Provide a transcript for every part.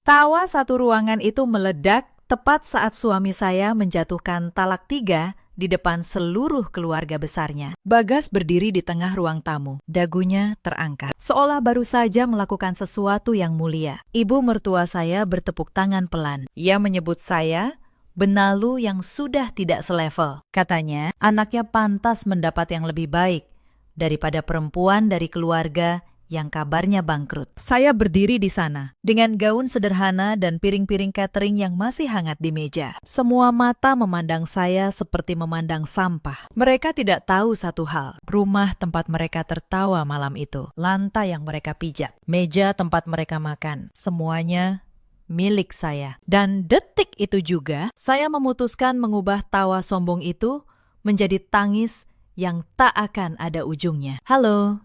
Tawa satu ruangan itu meledak tepat saat suami saya menjatuhkan talak 3 di depan seluruh keluarga besarnya. Bagas berdiri di tengah ruang tamu, dagunya terangkat, seolah baru saja melakukan sesuatu yang mulia. Ibu mertua saya bertepuk tangan pelan. Ia menyebut saya benalu yang sudah tidak selevel. Katanya, anaknya pantas mendapat yang lebih baik daripada perempuan dari keluarga yang kabarnya bangkrut. Saya berdiri di sana, dengan gaun sederhana dan piring-piring catering yang masih hangat di meja. Semua mata memandang saya seperti memandang sampah. Mereka tidak tahu satu hal, rumah tempat mereka tertawa malam itu, lantai yang mereka pijak, meja tempat mereka makan, semuanya milik saya. Dan detik itu juga, saya memutuskan mengubah tawa sombong itu menjadi tangis yang tak akan ada ujungnya. Halo,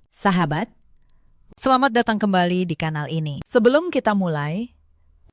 sahabat. Selamat datang kembali di kanal ini. Sebelum kita mulai,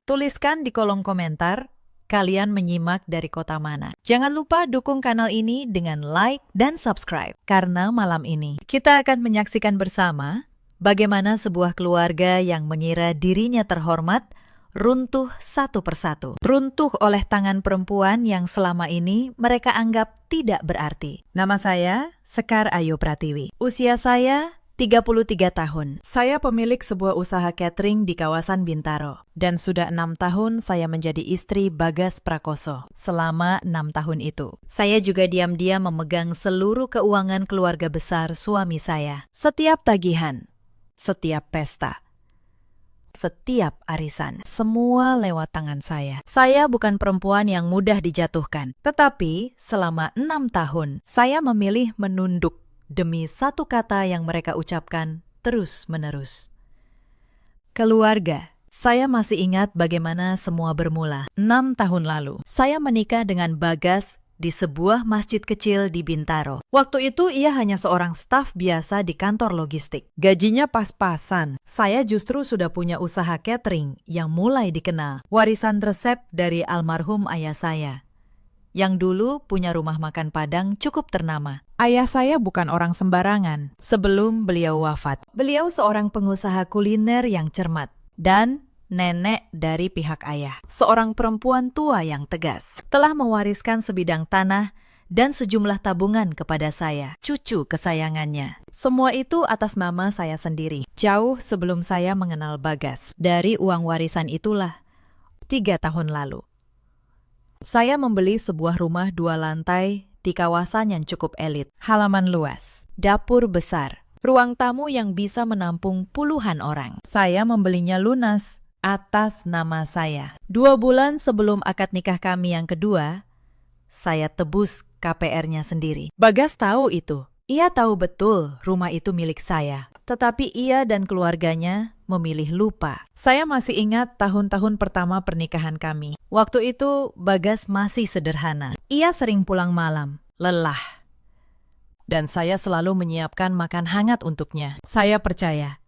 tuliskan di kolom komentar kalian menyimak dari kota mana. Jangan lupa dukung kanal ini dengan like dan subscribe. Karena malam ini kita akan menyaksikan bersama bagaimana sebuah keluarga yang mengira dirinya terhormat runtuh satu persatu. Runtuh oleh tangan perempuan yang selama ini mereka anggap tidak berarti. Nama saya Sekar Ayu Pratiwi. Usia saya 33 tahun. Saya pemilik sebuah usaha catering di kawasan Bintaro. Dan sudah 6 tahun saya menjadi istri Bagas Prakoso. Selama 6 tahun itu, saya juga diam-diam memegang seluruh keuangan keluarga besar suami saya. Setiap tagihan, setiap pesta, setiap arisan, semua lewat tangan saya. Saya bukan perempuan yang mudah dijatuhkan. Tetapi selama 6 tahun, saya memilih menunduk demi satu kata yang mereka ucapkan terus-menerus. Keluarga. Saya masih ingat bagaimana semua bermula. 6 tahun lalu, saya menikah dengan Bagas di sebuah masjid kecil di Bintaro. Waktu itu ia hanya seorang staf biasa di kantor logistik. Gajinya pas-pasan. Saya justru sudah punya usaha catering yang mulai dikenal. Warisan resep dari almarhum ayah saya, yang dulu punya rumah makan Padang cukup ternama. Ayah saya bukan orang sembarangan. Sebelum beliau wafat, beliau seorang pengusaha kuliner yang cermat dan nenek dari pihak ayah, seorang perempuan tua yang tegas, telah mewariskan sebidang tanah dan sejumlah tabungan kepada saya, cucu kesayangannya. Semua itu atas nama saya sendiri, jauh sebelum saya mengenal Bagas. Dari uang warisan itulah, 3 tahun lalu, saya membeli sebuah rumah 2 lantai di kawasan yang cukup elit. Halaman luas, dapur besar, ruang tamu yang bisa menampung puluhan orang. Saya membelinya lunas atas nama saya. 2 bulan sebelum akad nikah kami yang kedua, saya tebus KPR-nya sendiri. Bagas tahu itu. Ia tahu betul rumah itu milik saya. Tetapi ia dan keluarganya memilih lupa. Saya masih ingat tahun-tahun pertama pernikahan kami. Waktu itu Bagas masih sederhana. Ia sering pulang malam, lelah. Dan saya selalu menyiapkan makan hangat untuknya. Saya percaya,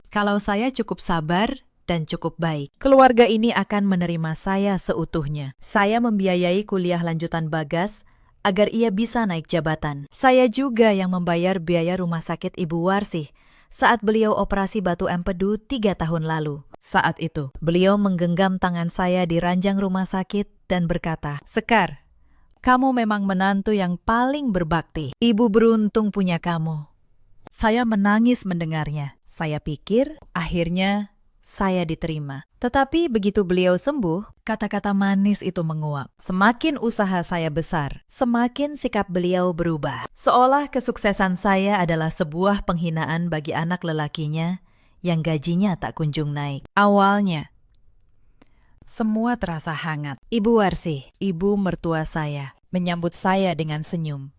kalau saya cukup sabar dan cukup baik, keluarga ini akan menerima saya seutuhnya. Saya membiayai kuliah lanjutan Bagas agar ia bisa naik jabatan. Saya juga yang membayar biaya rumah sakit Ibu Warsih saat beliau operasi batu empedu 3 tahun lalu. Saat itu, beliau menggenggam tangan saya di ranjang rumah sakit dan berkata, "Sekar, kamu memang menantu yang paling berbakti. Ibu beruntung punya kamu." Saya menangis mendengarnya. Saya pikir akhirnya saya diterima. Tetapi begitu beliau sembuh, kata-kata manis itu menguap. Semakin usaha saya besar, semakin sikap beliau berubah. Seolah kesuksesan saya adalah sebuah penghinaan bagi anak lelakinya yang gajinya tak kunjung naik. Awalnya, semua terasa hangat. Ibu Warsih, ibu mertua saya, menyambut saya dengan senyum.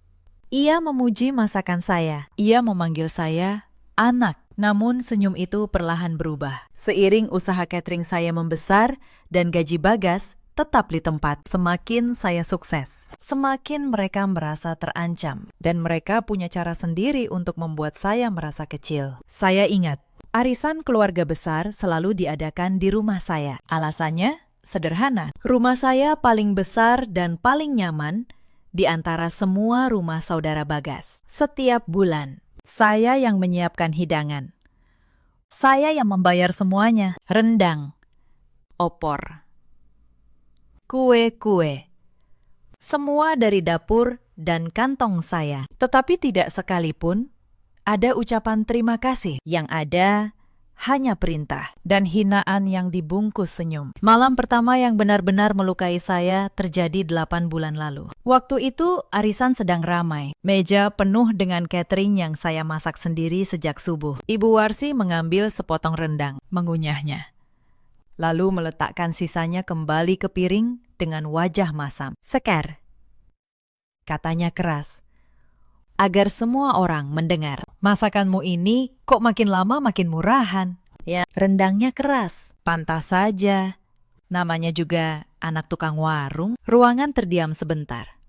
Ia memuji masakan saya. Ia memanggil saya anak. Namun senyum itu perlahan berubah. Seiring usaha catering saya membesar dan gaji Bagas tetap di tempat. Semakin saya sukses, semakin mereka merasa terancam. Dan mereka punya cara sendiri untuk membuat saya merasa kecil. Saya ingat, arisan keluarga besar selalu diadakan di rumah saya. Alasannya sederhana. Rumah saya paling besar dan paling nyaman di antara semua rumah saudara Bagas. Setiap bulan, saya yang menyiapkan hidangan. Saya yang membayar semuanya. Rendang, opor. Kue-kue. Semua dari dapur dan kantong saya. Tetapi tidak sekalipun ada ucapan terima kasih. Yang ada hanya perintah dan hinaan yang dibungkus senyum. Malam pertama yang benar-benar melukai saya terjadi 8 bulan lalu. Waktu itu arisan sedang ramai. Meja penuh dengan catering yang saya masak sendiri sejak subuh. Ibu Warsi mengambil sepotong rendang, mengunyahnya. Lalu meletakkan sisanya kembali ke piring dengan wajah masam. Sekar, katanya keras, agar semua orang mendengar. Masakanmu ini kok makin lama makin murahan. Ya, rendangnya keras. Pantas saja. Namanya juga anak tukang warung. Ruangan terdiam sebentar.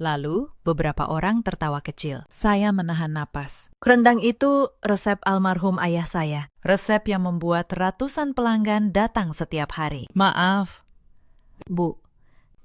Lalu beberapa orang tertawa kecil. Saya menahan napas. Rendang itu resep almarhum ayah saya. Resep yang membuat ratusan pelanggan datang setiap hari. Maaf, Bu,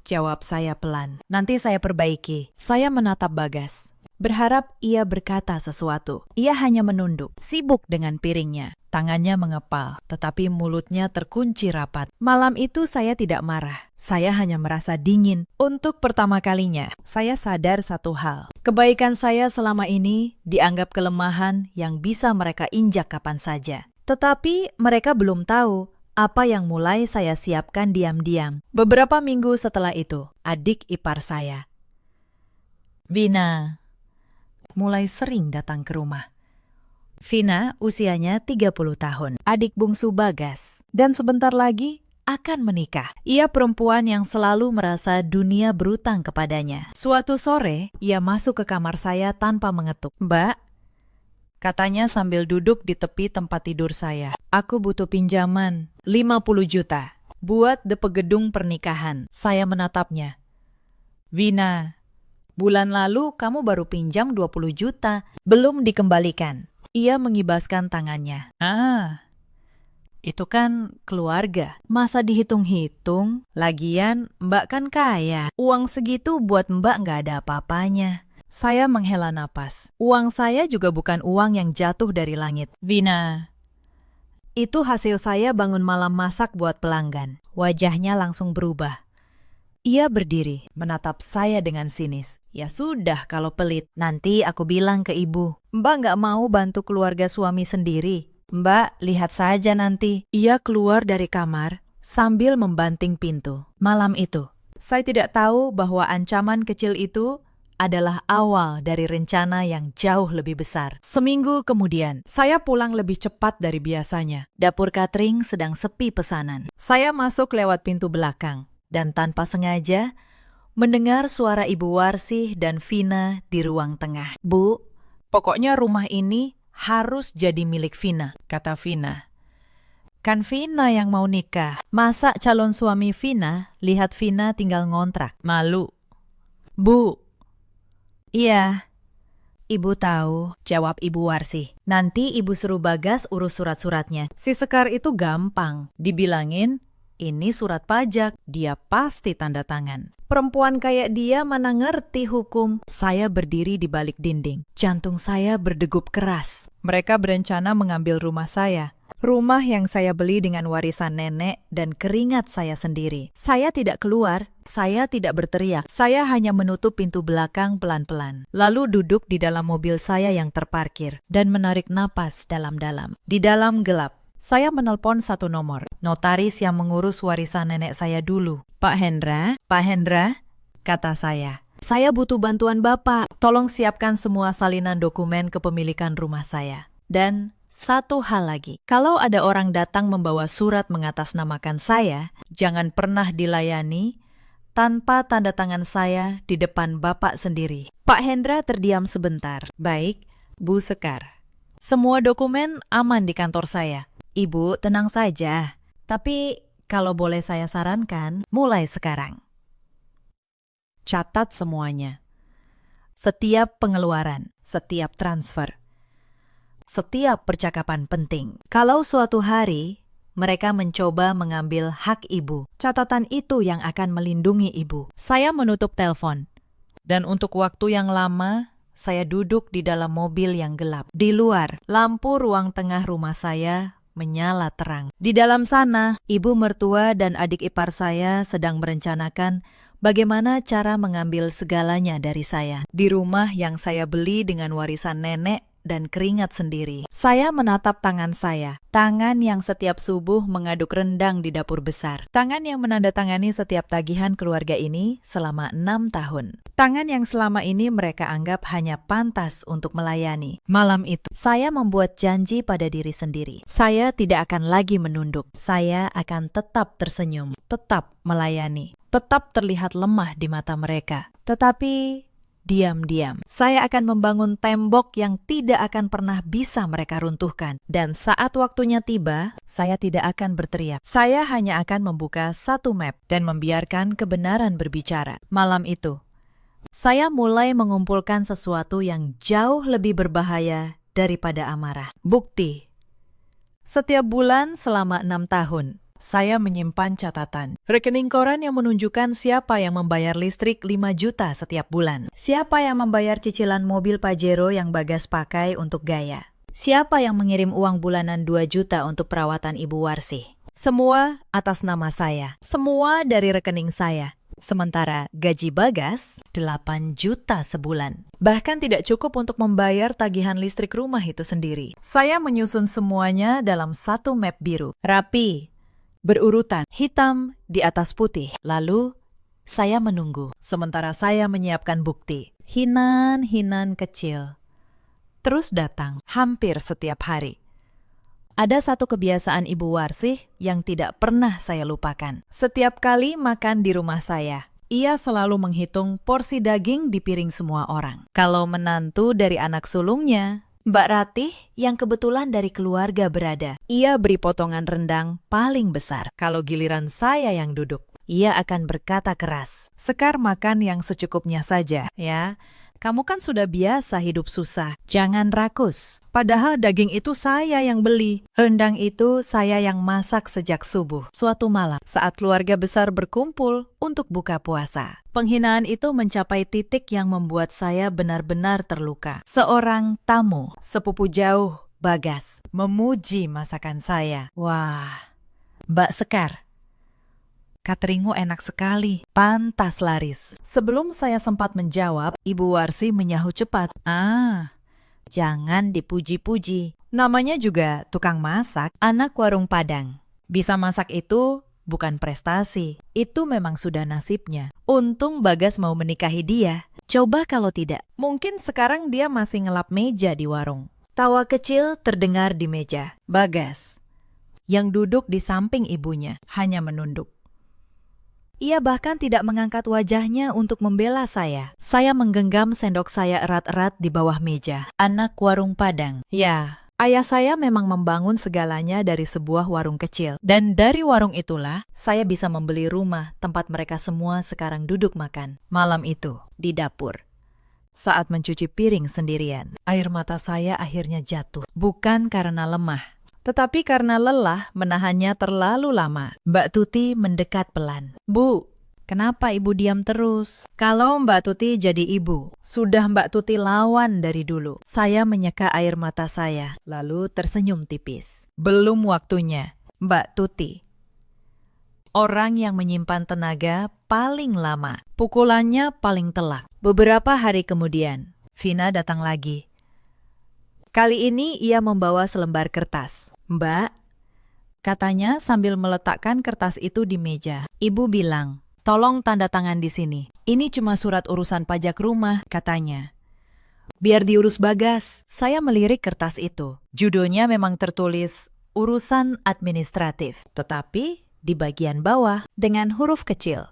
jawab saya pelan. Nanti saya perbaiki. Saya menatap Bagas, berharap ia berkata sesuatu. Ia hanya menunduk, sibuk dengan piringnya. Tangannya mengepal, tetapi mulutnya terkunci rapat. Malam itu saya tidak marah. Saya hanya merasa dingin. Untuk pertama kalinya, saya sadar satu hal. Kebaikan saya selama ini dianggap kelemahan yang bisa mereka injak kapan saja. Tetapi mereka belum tahu apa yang mulai saya siapkan diam-diam. Beberapa minggu setelah itu, adik ipar saya, Vina, mulai sering datang ke rumah. Vina usianya 30 tahun, adik bungsu Bagas, dan sebentar lagi akan menikah. Ia perempuan yang selalu merasa dunia berutang kepadanya. Suatu sore, ia masuk ke kamar saya tanpa mengetuk. "Mbak," katanya sambil duduk di tepi tempat tidur saya, "aku butuh pinjaman 50 juta buat DP gedung pernikahan." Saya menatapnya. "Vina, bulan lalu kamu baru pinjam 20 juta, belum dikembalikan." Ia mengibaskan tangannya. Itu kan keluarga. Masa dihitung-hitung? Lagian Mbak kan kaya. Uang segitu buat Mbak nggak ada apa-apanya. Saya menghela napas. Uang saya juga bukan uang yang jatuh dari langit. Vina, itu hasil saya bangun malam masak buat pelanggan. Wajahnya langsung berubah. Ia berdiri, menatap saya dengan sinis. "Ya sudah kalau pelit, nanti aku bilang ke ibu. Mbak nggak mau bantu keluarga suami sendiri. Mbak, lihat saja nanti." Ia keluar dari kamar sambil membanting pintu. Malam itu, saya tidak tahu bahwa ancaman kecil itu adalah awal dari rencana yang jauh lebih besar. Seminggu kemudian, saya pulang lebih cepat dari biasanya. Dapur catering sedang sepi pesanan. Saya masuk lewat pintu belakang. Dan tanpa sengaja, mendengar suara Ibu Warsih dan Vina di ruang tengah. "Bu, pokoknya rumah ini harus jadi milik Vina," kata Vina. "Kan Vina yang mau nikah. Masa calon suami Vina lihat Vina tinggal ngontrak? Malu." "Bu." "Iya, Ibu tahu," jawab Ibu Warsih. "Nanti Ibu suruh Bagas urus surat-suratnya. Si Sekar itu gampang. Dibilangin, ini surat pajak, dia pasti tanda tangan. Perempuan kayak dia mana ngerti hukum." Saya berdiri di balik dinding. Jantung saya berdegup keras. Mereka berencana mengambil rumah saya. Rumah yang saya beli dengan warisan nenek dan keringat saya sendiri. Saya tidak keluar, saya tidak berteriak. Saya hanya menutup pintu belakang pelan-pelan. Lalu duduk di dalam mobil saya yang terparkir dan menarik napas dalam-dalam. Di dalam gelap, saya menelpon satu nomor, notaris yang mengurus warisan nenek saya dulu. Pak Hendra, kata saya. "Saya butuh bantuan Bapak. Tolong siapkan semua salinan dokumen kepemilikan rumah saya. Dan satu hal lagi, kalau ada orang datang membawa surat mengatasnamakan saya, jangan pernah dilayani tanpa tanda tangan saya di depan Bapak sendiri." Pak Hendra terdiam sebentar. "Baik, Bu Sekar. Semua dokumen aman di kantor saya. Ibu tenang saja. Tapi kalau boleh saya sarankan, mulai sekarang, catat semuanya. Setiap pengeluaran, setiap transfer, setiap percakapan penting. Kalau suatu hari mereka mencoba mengambil hak ibu, catatan itu yang akan melindungi ibu." Saya menutup telepon. Dan untuk waktu yang lama, saya duduk di dalam mobil yang gelap. Di luar, lampu ruang tengah rumah saya menyala terang. Di dalam sana, ibu mertua dan adik ipar saya sedang merencanakan bagaimana cara mengambil segalanya dari saya. Di rumah yang saya beli dengan warisan nenek dan keringat sendiri. Saya menatap tangan saya, tangan yang setiap subuh mengaduk rendang di dapur besar. Tangan yang menandatangani setiap tagihan keluarga ini selama 6 tahun. Tangan yang selama ini mereka anggap hanya pantas untuk melayani. Malam itu, saya membuat janji pada diri sendiri. Saya tidak akan lagi menunduk. Saya akan tetap tersenyum, tetap melayani, tetap terlihat lemah di mata mereka. Tetapi diam-diam, saya akan membangun tembok yang tidak akan pernah bisa mereka runtuhkan. Dan saat waktunya tiba, saya tidak akan berteriak. Saya hanya akan membuka satu map dan membiarkan kebenaran berbicara. Malam itu, saya mulai mengumpulkan sesuatu yang jauh lebih berbahaya daripada amarah. Bukti. Setiap bulan selama 6 tahun, saya menyimpan catatan. Rekening koran yang menunjukkan siapa yang membayar listrik 5 juta setiap bulan. Siapa yang membayar cicilan mobil Pajero yang Bagas pakai untuk gaya. Siapa yang mengirim uang bulanan 2 juta untuk perawatan Ibu Warsih. Semua atas nama saya. Semua dari rekening saya. Sementara gaji Bagas 8 juta sebulan. Bahkan tidak cukup untuk membayar tagihan listrik rumah itu sendiri. Saya menyusun semuanya dalam satu map biru. Rapi, berurutan, hitam di atas putih. Lalu, saya menunggu. Sementara saya menyiapkan bukti. Hinan-hinan kecil terus datang hampir setiap hari. Ada satu kebiasaan Ibu Warsih yang tidak pernah saya lupakan. Setiap kali makan di rumah saya, ia selalu menghitung porsi daging di piring semua orang. Kalau menantu dari anak sulungnya, Mbak Ratih yang kebetulan dari keluarga berada, ia beri potongan rendang paling besar. Kalau giliran saya yang duduk, ia akan berkata keras, "Sekar makan yang secukupnya saja, ya. Kamu kan sudah biasa hidup susah. Jangan rakus. Padahal daging itu saya yang beli. Rendang itu saya yang masak sejak subuh." Suatu malam, saat keluarga besar berkumpul untuk buka puasa, penghinaan itu mencapai titik yang membuat saya benar-benar terluka. Seorang tamu, sepupu jauh, Bagas, memuji masakan saya. "Wah, Mbak Sekar, cateringmu enak sekali, pantas laris." Sebelum saya sempat menjawab, Ibu Warsih menyahut cepat, "Jangan dipuji-puji. Namanya juga tukang masak, anak warung Padang. Bisa masak itu bukan prestasi, itu memang sudah nasibnya. Untung Bagas mau menikahi dia. Coba kalau tidak, mungkin sekarang dia masih ngelap meja di warung." Tawa kecil terdengar di meja. Bagas, yang duduk di samping ibunya, hanya menunduk. Ia bahkan tidak mengangkat wajahnya untuk membela saya. Saya menggenggam sendok saya erat-erat di bawah meja. Anak warung Padang. Ya, ayah saya memang membangun segalanya dari sebuah warung kecil. Dan dari warung itulah, saya bisa membeli rumah tempat mereka semua sekarang duduk makan. Malam itu, di dapur, saat mencuci piring sendirian, air mata saya akhirnya jatuh. Bukan karena lemah, tetapi karena lelah menahannya terlalu lama. Mbak Tuti mendekat pelan. "Bu, kenapa Ibu diam terus? Kalau Mbak Tuti jadi ibu, sudah Mbak Tuti lawan dari dulu." Saya menyeka air mata saya, lalu tersenyum tipis. "Belum waktunya, Mbak Tuti." Orang yang menyimpan tenaga paling lama, pukulannya paling telak. Beberapa hari kemudian, Vina datang lagi. Kali ini ia membawa selembar kertas. "Mbak," katanya sambil meletakkan kertas itu di meja. "Ibu bilang, tolong tanda tangan di sini. Ini cuma surat urusan pajak rumah," katanya. "Biar diurus Bagas." Saya melirik kertas itu. Judulnya memang tertulis urusan administratif, tetapi di bagian bawah dengan huruf kecil.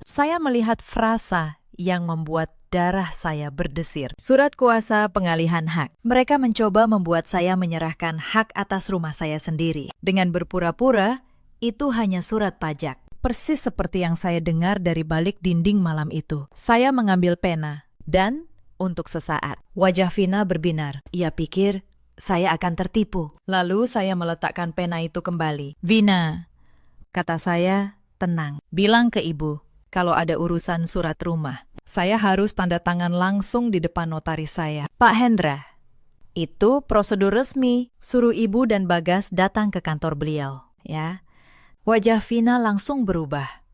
Saya melihat frasa yang membuat darah saya berdesir. Surat kuasa pengalihan hak. Mereka mencoba membuat saya menyerahkan hak atas rumah saya sendiri. Dengan berpura-pura, itu hanya surat pajak. Persis seperti yang saya dengar dari balik dinding malam itu. Saya mengambil pena, dan untuk sesaat, wajah Vina berbinar. Ia pikir saya akan tertipu. Lalu saya meletakkan pena itu kembali. "Vina," kata saya, "tenang. Bilang ke ibu, kalau ada urusan surat rumah, saya harus tanda tangan langsung di depan notaris saya." "Pak Hendra, Itu prosedur resmi. Suruh ibu dan Bagas datang ke kantor beliau. Ya. Wajah Vina langsung berubah.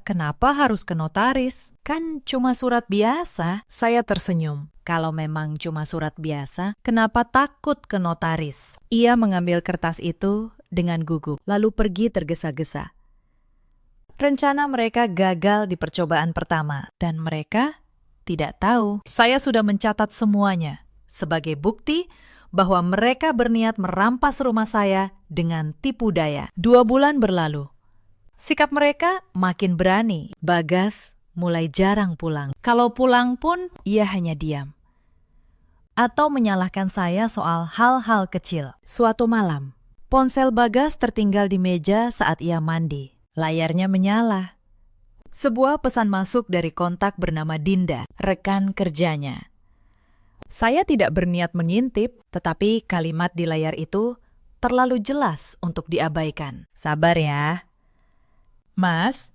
Kenapa harus ke notaris? Kan cuma surat biasa. Saya tersenyum. Kalau memang cuma surat biasa, kenapa takut ke notaris? Ia mengambil kertas itu dengan gugup, lalu pergi tergesa-gesa. Rencana mereka gagal di percobaan pertama, dan mereka tidak tahu. Saya sudah mencatat semuanya sebagai bukti bahwa mereka berniat merampas rumah saya dengan tipu daya. 2 bulan berlalu. Sikap mereka makin berani. Bagas mulai jarang pulang. Kalau pulang pun, ia hanya diam. Atau menyalahkan saya soal hal-hal kecil. Suatu malam, ponsel Bagas tertinggal di meja saat ia mandi. Layarnya menyala. Sebuah pesan masuk dari kontak bernama Dinda, rekan kerjanya. Saya tidak berniat mengintip, tetapi kalimat di layar itu terlalu jelas untuk diabaikan. Sabar ya. Mas,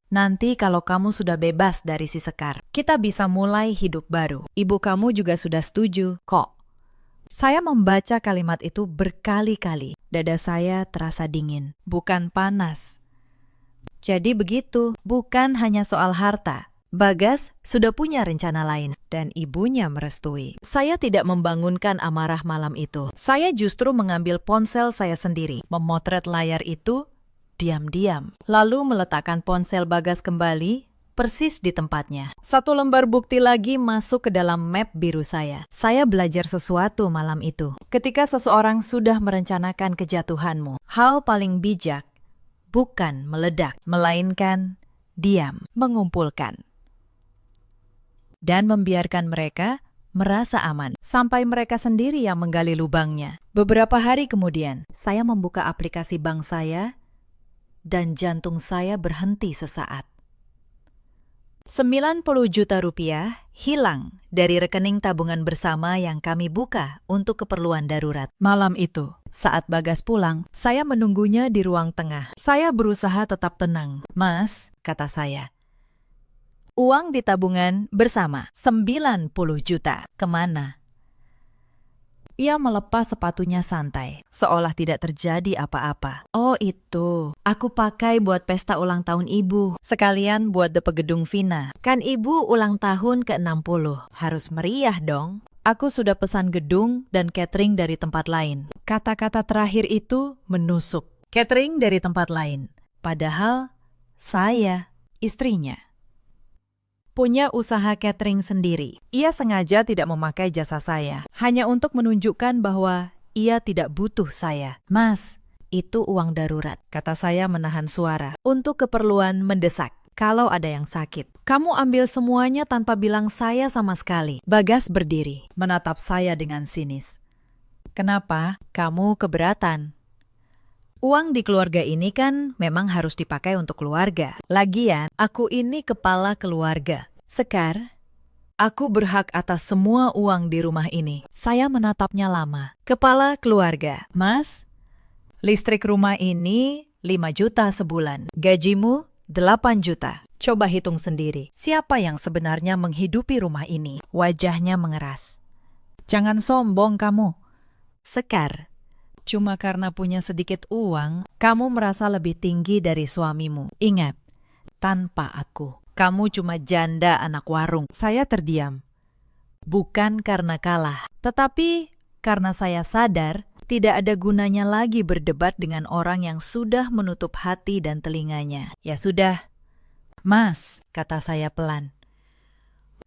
nanti kalau kamu sudah bebas dari si Sekar, kita bisa mulai hidup baru. Ibu kamu juga sudah setuju, kok. Saya membaca kalimat itu berkali-kali. Dada saya terasa dingin, bukan panas. Jadi begitu, bukan hanya soal harta. Bagas sudah punya rencana lain, dan ibunya merestui. Saya tidak membangunkan amarah malam itu. Saya justru mengambil ponsel saya sendiri, memotret layar itu diam-diam, lalu meletakkan ponsel Bagas kembali, persis di tempatnya. 1 lembar bukti lagi masuk ke dalam map biru saya. Saya belajar sesuatu malam itu. Ketika seseorang sudah merencanakan kejatuhanmu, hal paling bijak bukan meledak, melainkan diam, mengumpulkan. Dan membiarkan mereka merasa aman, sampai mereka sendiri yang menggali lubangnya. Beberapa hari kemudian, saya membuka aplikasi bank saya, dan jantung saya berhenti sesaat. 90 juta rupiah hilang dari rekening tabungan bersama yang kami buka untuk keperluan darurat. Malam itu, saat Bagas pulang, saya menunggunya di ruang tengah. Saya berusaha tetap tenang. Mas, kata saya, uang di tabungan bersama, 90 juta. Kemana? Ia melepas sepatunya santai, seolah tidak terjadi apa-apa. Oh itu, aku pakai buat pesta ulang tahun ibu. Sekalian buat depe gedung Vina. Kan ibu ulang tahun ke-60. Harus meriah dong. Aku sudah pesan gedung dan catering dari tempat lain. Kata-kata terakhir itu menusuk. Catering dari tempat lain. Padahal saya, istrinya, punya usaha catering sendiri. Ia sengaja tidak memakai jasa saya, hanya untuk menunjukkan bahwa ia tidak butuh saya. Mas, itu uang darurat, kata saya menahan suara, untuk keperluan mendesak. Kalau ada yang sakit, kamu ambil semuanya tanpa bilang saya sama sekali. Bagas berdiri, menatap saya dengan sinis. Kenapa kamu keberatan? Uang di keluarga ini kan memang harus dipakai untuk keluarga. Lagian, aku ini kepala keluarga. Sekar, aku berhak atas semua uang di rumah ini. Saya menatapnya lama. Kepala keluarga. Mas, listrik rumah ini 5 juta sebulan. Gajimu 8 juta. Coba hitung sendiri. Siapa yang sebenarnya menghidupi rumah ini? Wajahnya mengeras. Jangan sombong kamu. Sekar, cuma karena punya sedikit uang, kamu merasa lebih tinggi dari suamimu. Ingat, tanpa aku, kamu cuma janda anak warung. Saya terdiam. Bukan karena kalah, tetapi karena saya sadar tidak ada gunanya lagi berdebat dengan orang yang sudah menutup hati dan telinganya. Ya sudah, Mas, kata saya pelan.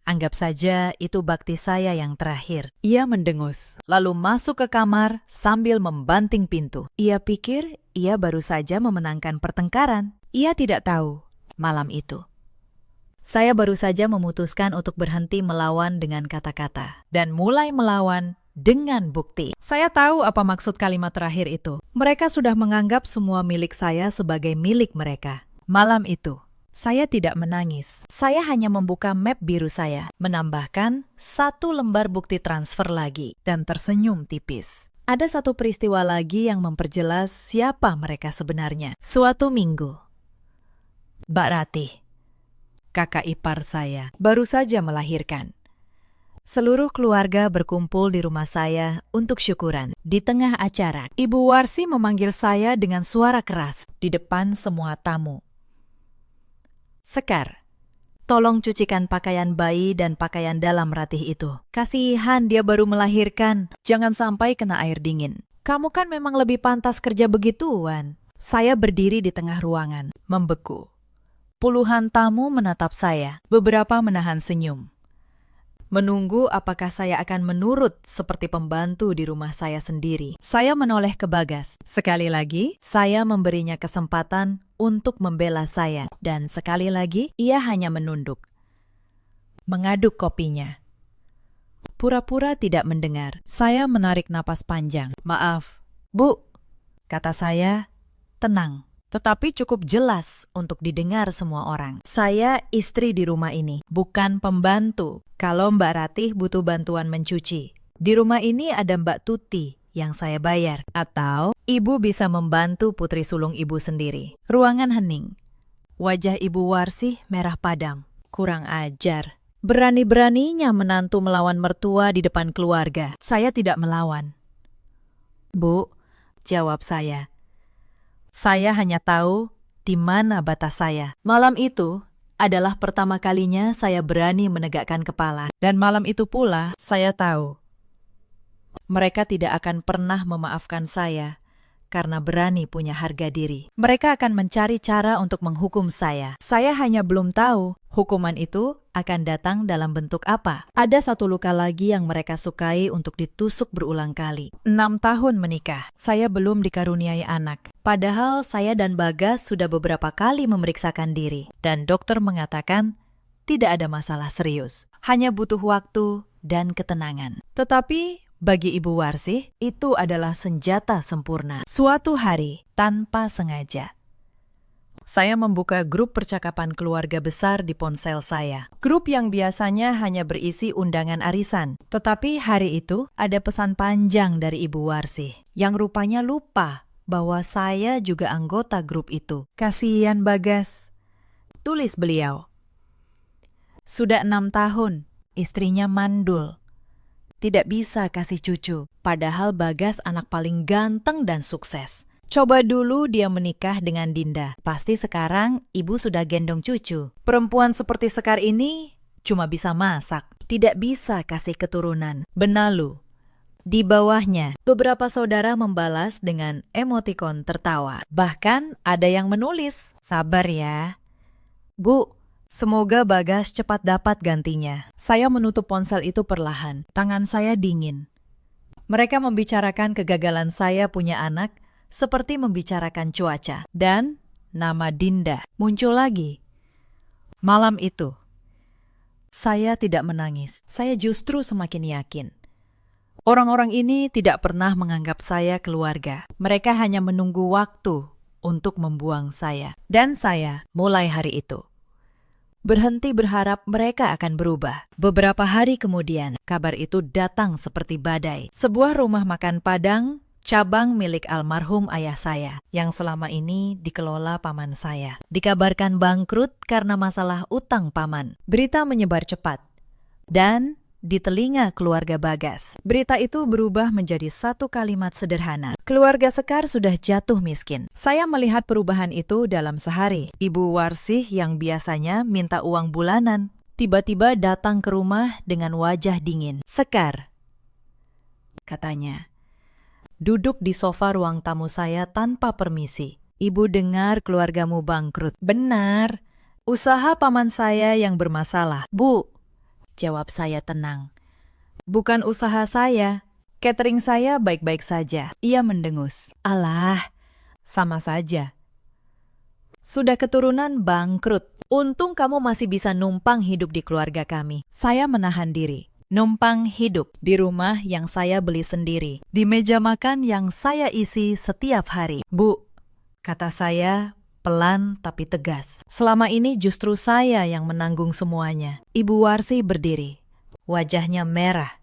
Anggap saja itu bakti saya yang terakhir. Ia mendengus, lalu masuk ke kamar sambil membanting pintu. Ia pikir ia baru saja memenangkan pertengkaran. Ia tidak tahu malam itu saya baru saja memutuskan untuk berhenti melawan dengan kata-kata dan mulai melawan dengan bukti. Saya tahu apa maksud kalimat terakhir itu. Mereka sudah menganggap semua milik saya sebagai milik mereka. Malam itu, saya tidak menangis. Saya hanya membuka map biru saya, menambahkan 1 lembar bukti transfer lagi, dan tersenyum tipis. Ada satu peristiwa lagi yang memperjelas siapa mereka sebenarnya. Suatu minggu, Mbak Ratih, kakak ipar saya, baru saja melahirkan. Seluruh keluarga berkumpul di rumah saya untuk syukuran. Di tengah acara, Ibu Warsi memanggil saya dengan suara keras di depan semua tamu. Sekar, tolong cucikan pakaian bayi dan pakaian dalam Ratih itu. Kasihan dia baru melahirkan, jangan sampai kena air dingin. Kamu kan memang lebih pantas kerja begituan. Saya berdiri di tengah ruangan, membeku. Puluhan tamu menatap saya, beberapa menahan senyum. Menunggu apakah saya akan menurut seperti pembantu di rumah saya sendiri. Saya menoleh ke Bagas. Sekali lagi, saya memberinya kesempatan untuk membela saya. Dan sekali lagi, ia hanya menunduk. Mengaduk kopinya. Pura-pura tidak mendengar. Saya menarik napas panjang. Maaf, Bu, kata saya, tenang. Tetapi cukup jelas untuk didengar semua orang. Saya istri di rumah ini, bukan pembantu. Kalau Mbak Ratih butuh bantuan mencuci, di rumah ini ada Mbak Tuti yang saya bayar. Atau Ibu bisa membantu putri sulung Ibu sendiri. Ruangan hening. Wajah Ibu Warsih merah padam. Kurang ajar. Berani-beraninya menantu melawan mertua di depan keluarga. Saya tidak melawan. Bu, jawab saya. Saya hanya tahu di mana batas saya. Malam itu adalah pertama kalinya saya berani menegakkan kepala. Dan malam itu pula saya tahu mereka tidak akan pernah memaafkan saya karena berani punya harga diri. Mereka akan mencari cara untuk menghukum saya. Saya hanya belum tahu hukuman itu akan datang dalam bentuk apa. Ada satu luka lagi yang mereka sukai untuk ditusuk berulang kali. 6 tahun menikah, saya belum dikaruniai anak. Padahal saya dan Bagas sudah beberapa kali memeriksakan diri. Dan dokter mengatakan tidak ada masalah serius. Hanya butuh waktu dan ketenangan. Tetapi bagi Ibu Warsih, itu adalah senjata sempurna. Suatu hari, tanpa sengaja, saya membuka grup percakapan keluarga besar di ponsel saya. Grup yang biasanya hanya berisi undangan arisan. Tetapi hari itu ada pesan panjang dari Ibu Warsih yang rupanya lupa bahwa saya juga anggota grup itu. Kasihan Bagas, tulis beliau. Sudah 6 tahun, istrinya mandul. Tidak bisa kasih cucu, padahal Bagas anak paling ganteng dan sukses. Coba dulu dia menikah dengan Dinda. Pasti sekarang ibu sudah gendong cucu. Perempuan seperti Sekar ini cuma bisa masak, tidak bisa kasih keturunan. Benalu. Di bawahnya, beberapa saudara membalas dengan emotikon tertawa. Bahkan ada yang menulis, sabar ya. Bu, semoga Bagas cepat dapat gantinya. Saya menutup ponsel itu perlahan. Tangan saya dingin. Mereka membicarakan kegagalan saya punya anak seperti membicarakan cuaca. Dan nama Dinda muncul lagi. Malam itu, saya tidak menangis. Saya justru semakin yakin. Orang-orang ini tidak pernah menganggap saya keluarga. Mereka hanya menunggu waktu untuk membuang saya. Dan saya, mulai hari itu, berhenti berharap mereka akan berubah. Beberapa hari kemudian, kabar itu datang seperti badai. Sebuah rumah makan Padang, cabang milik almarhum ayah saya, yang selama ini dikelola paman saya, dikabarkan bangkrut karena masalah utang paman. Berita menyebar cepat. Dan di telinga keluarga Bagas, berita itu berubah menjadi satu kalimat sederhana. Keluarga Sekar sudah jatuh miskin. Saya melihat perubahan itu dalam sehari. Ibu Warsih yang biasanya minta uang bulanan, tiba-tiba datang ke rumah dengan wajah dingin. Sekar, katanya, duduk di sofa ruang tamu saya tanpa permisi. Ibu dengar keluargamu bangkrut. Benar, usaha paman saya yang bermasalah. Bu, jawab saya tenang. Bukan usaha saya. Catering saya baik-baik saja. Ia mendengus. Alah, sama saja. Sudah keturunan bangkrut. Untung kamu masih bisa numpang hidup di keluarga kami. Saya menahan diri. Numpang hidup di rumah yang saya beli sendiri. Di meja makan yang saya isi setiap hari. Bu, kata saya pelan tapi tegas. Selama ini justru saya yang menanggung semuanya. Ibu Warsih berdiri. Wajahnya merah.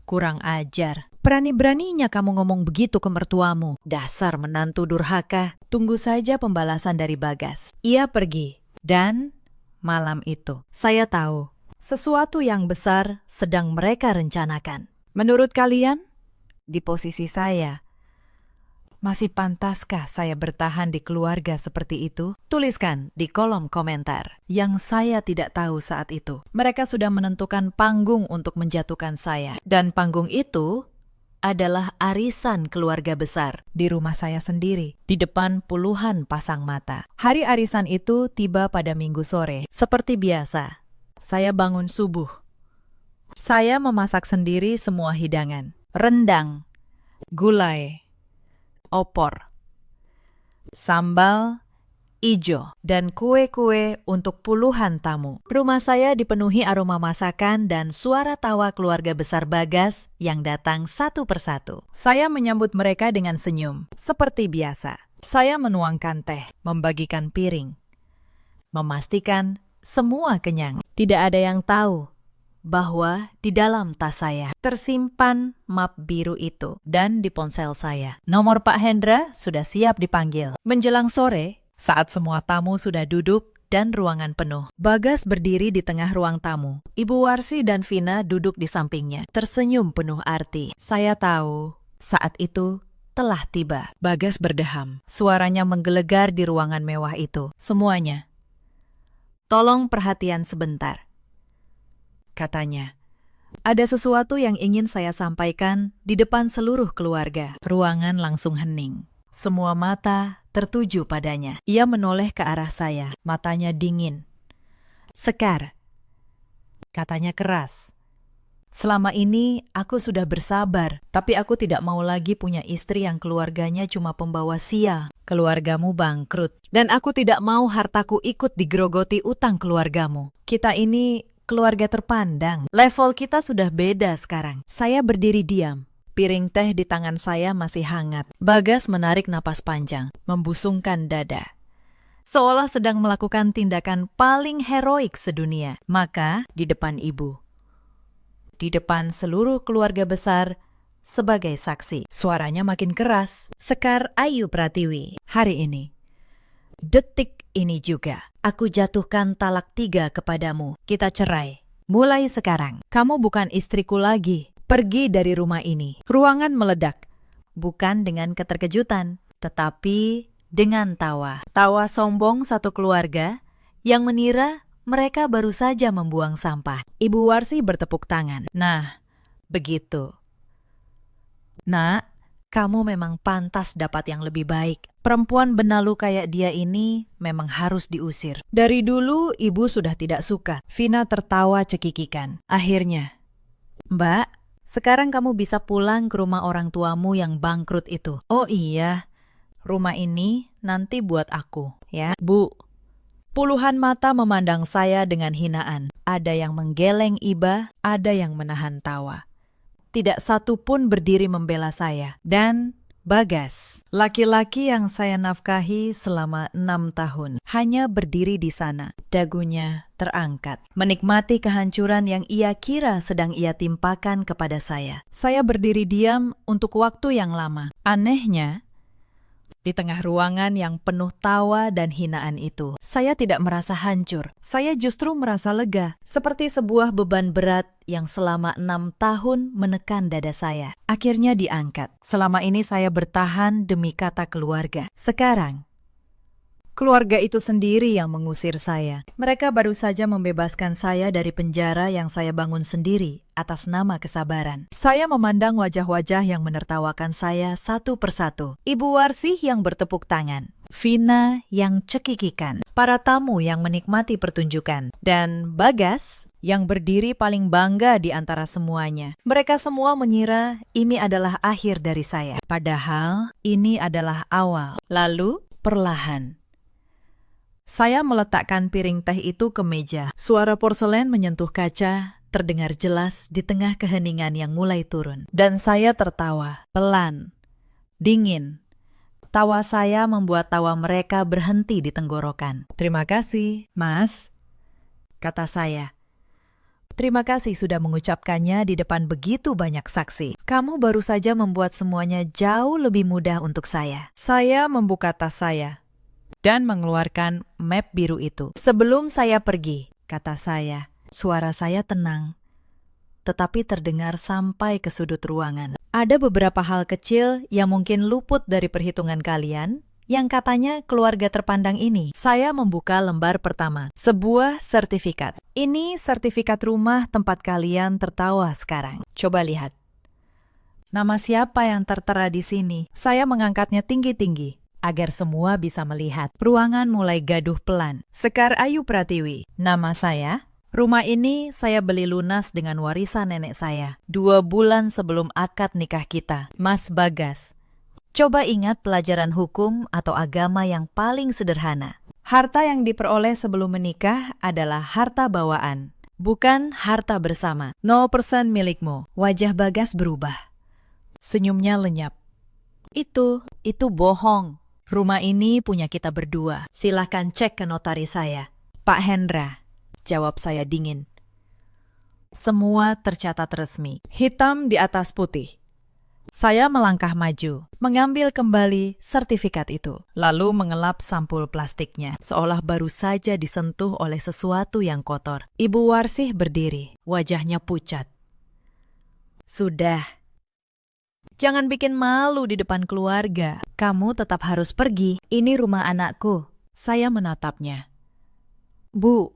Kurang ajar. Berani-beraninya kamu ngomong begitu ke mertuamu. Dasar menantu durhaka. Tunggu saja pembalasan dari Bagas. Ia pergi. Dan malam itu, saya tahu Sesuatu yang besar sedang mereka rencanakan. Menurut kalian, di posisi saya, masih pantaskah saya bertahan di keluarga seperti itu? Tuliskan di kolom komentar. Yang saya tidak tahu saat itu, mereka sudah menentukan panggung untuk menjatuhkan saya. Dan panggung itu adalah arisan keluarga besar di rumah saya sendiri, di depan puluhan pasang mata. Hari arisan itu tiba pada Minggu sore. Seperti biasa, saya bangun subuh. Saya memasak sendiri semua hidangan. Rendang, gulai, opor, sambal, ijo, dan kue-kue untuk puluhan tamu. Rumah saya dipenuhi aroma masakan dan suara tawa keluarga besar Bagas yang datang satu persatu. Saya menyambut mereka dengan senyum. Seperti biasa, saya menuangkan teh, membagikan piring, memastikan semua kenyang. Tidak ada yang tahu bahwa di dalam tas saya tersimpan map biru itu dan di ponsel saya. Nomor Pak Hendra sudah siap dipanggil. Menjelang sore, saat semua tamu sudah duduk dan ruangan penuh, Bagas berdiri di tengah ruang tamu. Ibu Warsi dan Vina duduk di sampingnya, tersenyum penuh arti. Saya tahu saat itu telah tiba. Bagas berdeham. Suaranya menggelegar di ruangan mewah itu. Semuanya, tolong perhatian sebentar, katanya. Ada sesuatu yang ingin saya sampaikan di depan seluruh keluarga. Ruangan langsung hening. Semua mata tertuju padanya. Ia menoleh ke arah saya, matanya dingin. Sekar, katanya keras. Selama ini aku sudah bersabar, tapi aku tidak mau lagi punya istri yang keluarganya cuma pembawa sial. Keluargamu bangkrut, dan aku tidak mau hartaku ikut digerogoti utang keluargamu. Kita ini keluarga terpandang. Level kita sudah beda sekarang. Saya berdiri diam. Piring teh di tangan saya masih hangat. Bagas menarik napas panjang, membusungkan dada, seolah sedang melakukan tindakan paling heroik sedunia. Maka di depan ibu, di depan seluruh keluarga besar sebagai saksi, suaranya makin keras. Sekar Ayu Pratiwi, hari ini, detik ini juga, aku jatuhkan talak 3 kepadamu. Kita cerai. Mulai sekarang, kamu bukan istriku lagi. Pergi dari rumah ini. Ruangan meledak. Bukan dengan keterkejutan, tetapi dengan tawa. Tawa sombong satu keluarga yang menira mereka baru saja membuang sampah. Ibu Warsi bertepuk tangan. Nah, begitu. Nak, kamu memang pantas dapat yang lebih baik. Perempuan benalu kayak dia ini memang harus diusir. Dari dulu ibu sudah tidak suka. Vina tertawa cekikikan. Akhirnya, Mbak, sekarang kamu bisa pulang ke rumah orang tuamu yang bangkrut itu. Oh iya, rumah ini nanti buat aku, ya. Bu, puluhan mata memandang saya dengan hinaan. Ada yang menggeleng iba, ada yang menahan tawa. Tidak satu pun berdiri membela saya. Dan Bagas, laki-laki yang saya nafkahi selama 6 tahun, hanya berdiri di sana, dagunya terangkat, menikmati kehancuran yang ia kira sedang ia timpakan kepada saya. Saya berdiri diam untuk waktu yang lama. Anehnya, di tengah ruangan yang penuh tawa dan hinaan itu, saya tidak merasa hancur. Saya justru merasa lega, seperti sebuah beban berat yang selama 6 tahun menekan dada saya. Akhirnya diangkat. Selama ini saya bertahan demi kata keluarga. Sekarang, keluarga itu sendiri yang mengusir saya. Mereka baru saja membebaskan saya dari penjara yang saya bangun sendiri atas nama kesabaran. Saya memandang wajah-wajah yang menertawakan saya satu persatu. Ibu Warsih yang bertepuk tangan, Vina yang cekikikan, para tamu yang menikmati pertunjukan, dan Bagas yang berdiri paling bangga di antara semuanya. Mereka semua mengira ini adalah akhir dari saya. Padahal ini adalah awal. Lalu, perlahan, saya meletakkan piring teh itu ke meja. Suara porselen menyentuh kaca terdengar jelas di tengah keheningan yang mulai turun. Dan saya tertawa, pelan, dingin. Tawa saya membuat tawa mereka berhenti di tenggorokan. Terima kasih, Mas, kata saya. Terima kasih sudah mengucapkannya di depan begitu banyak saksi. Kamu baru saja membuat semuanya jauh lebih mudah untuk saya. Saya membuka tas saya dan mengeluarkan map biru itu. Sebelum saya pergi, kata saya, Suara saya tenang, tetapi terdengar sampai ke sudut ruangan. Ada beberapa hal kecil yang mungkin luput dari perhitungan kalian, yang katanya keluarga terpandang ini. Saya membuka lembar pertama, sebuah sertifikat. Ini sertifikat rumah tempat kalian tertawa sekarang. Coba lihat. Nama siapa yang tertera di sini? Saya mengangkatnya tinggi-tinggi, agar semua bisa melihat. Ruangan mulai gaduh pelan. Sekar Ayu Pratiwi, nama saya. Rumah ini saya beli lunas dengan warisan nenek saya 2 bulan sebelum akad nikah kita. Mas Bagas, coba ingat pelajaran hukum atau agama yang paling sederhana. Harta yang diperoleh sebelum menikah adalah harta bawaan, bukan harta bersama. 0% milikmu. Wajah Bagas berubah. Senyumnya lenyap. Itu bohong. Rumah ini punya kita berdua. Silahkan cek ke notaris saya. Pak Hendra, jawab saya dingin. Semua tercatat resmi, hitam di atas putih. Saya melangkah maju, mengambil kembali sertifikat itu, lalu mengelap sampul plastiknya, seolah baru saja disentuh oleh sesuatu yang kotor. Ibu Warsih berdiri, wajahnya pucat. Sudah. Jangan bikin malu di depan keluarga. Kamu tetap harus pergi. Ini rumah anakku. Saya menatapnya. Bu,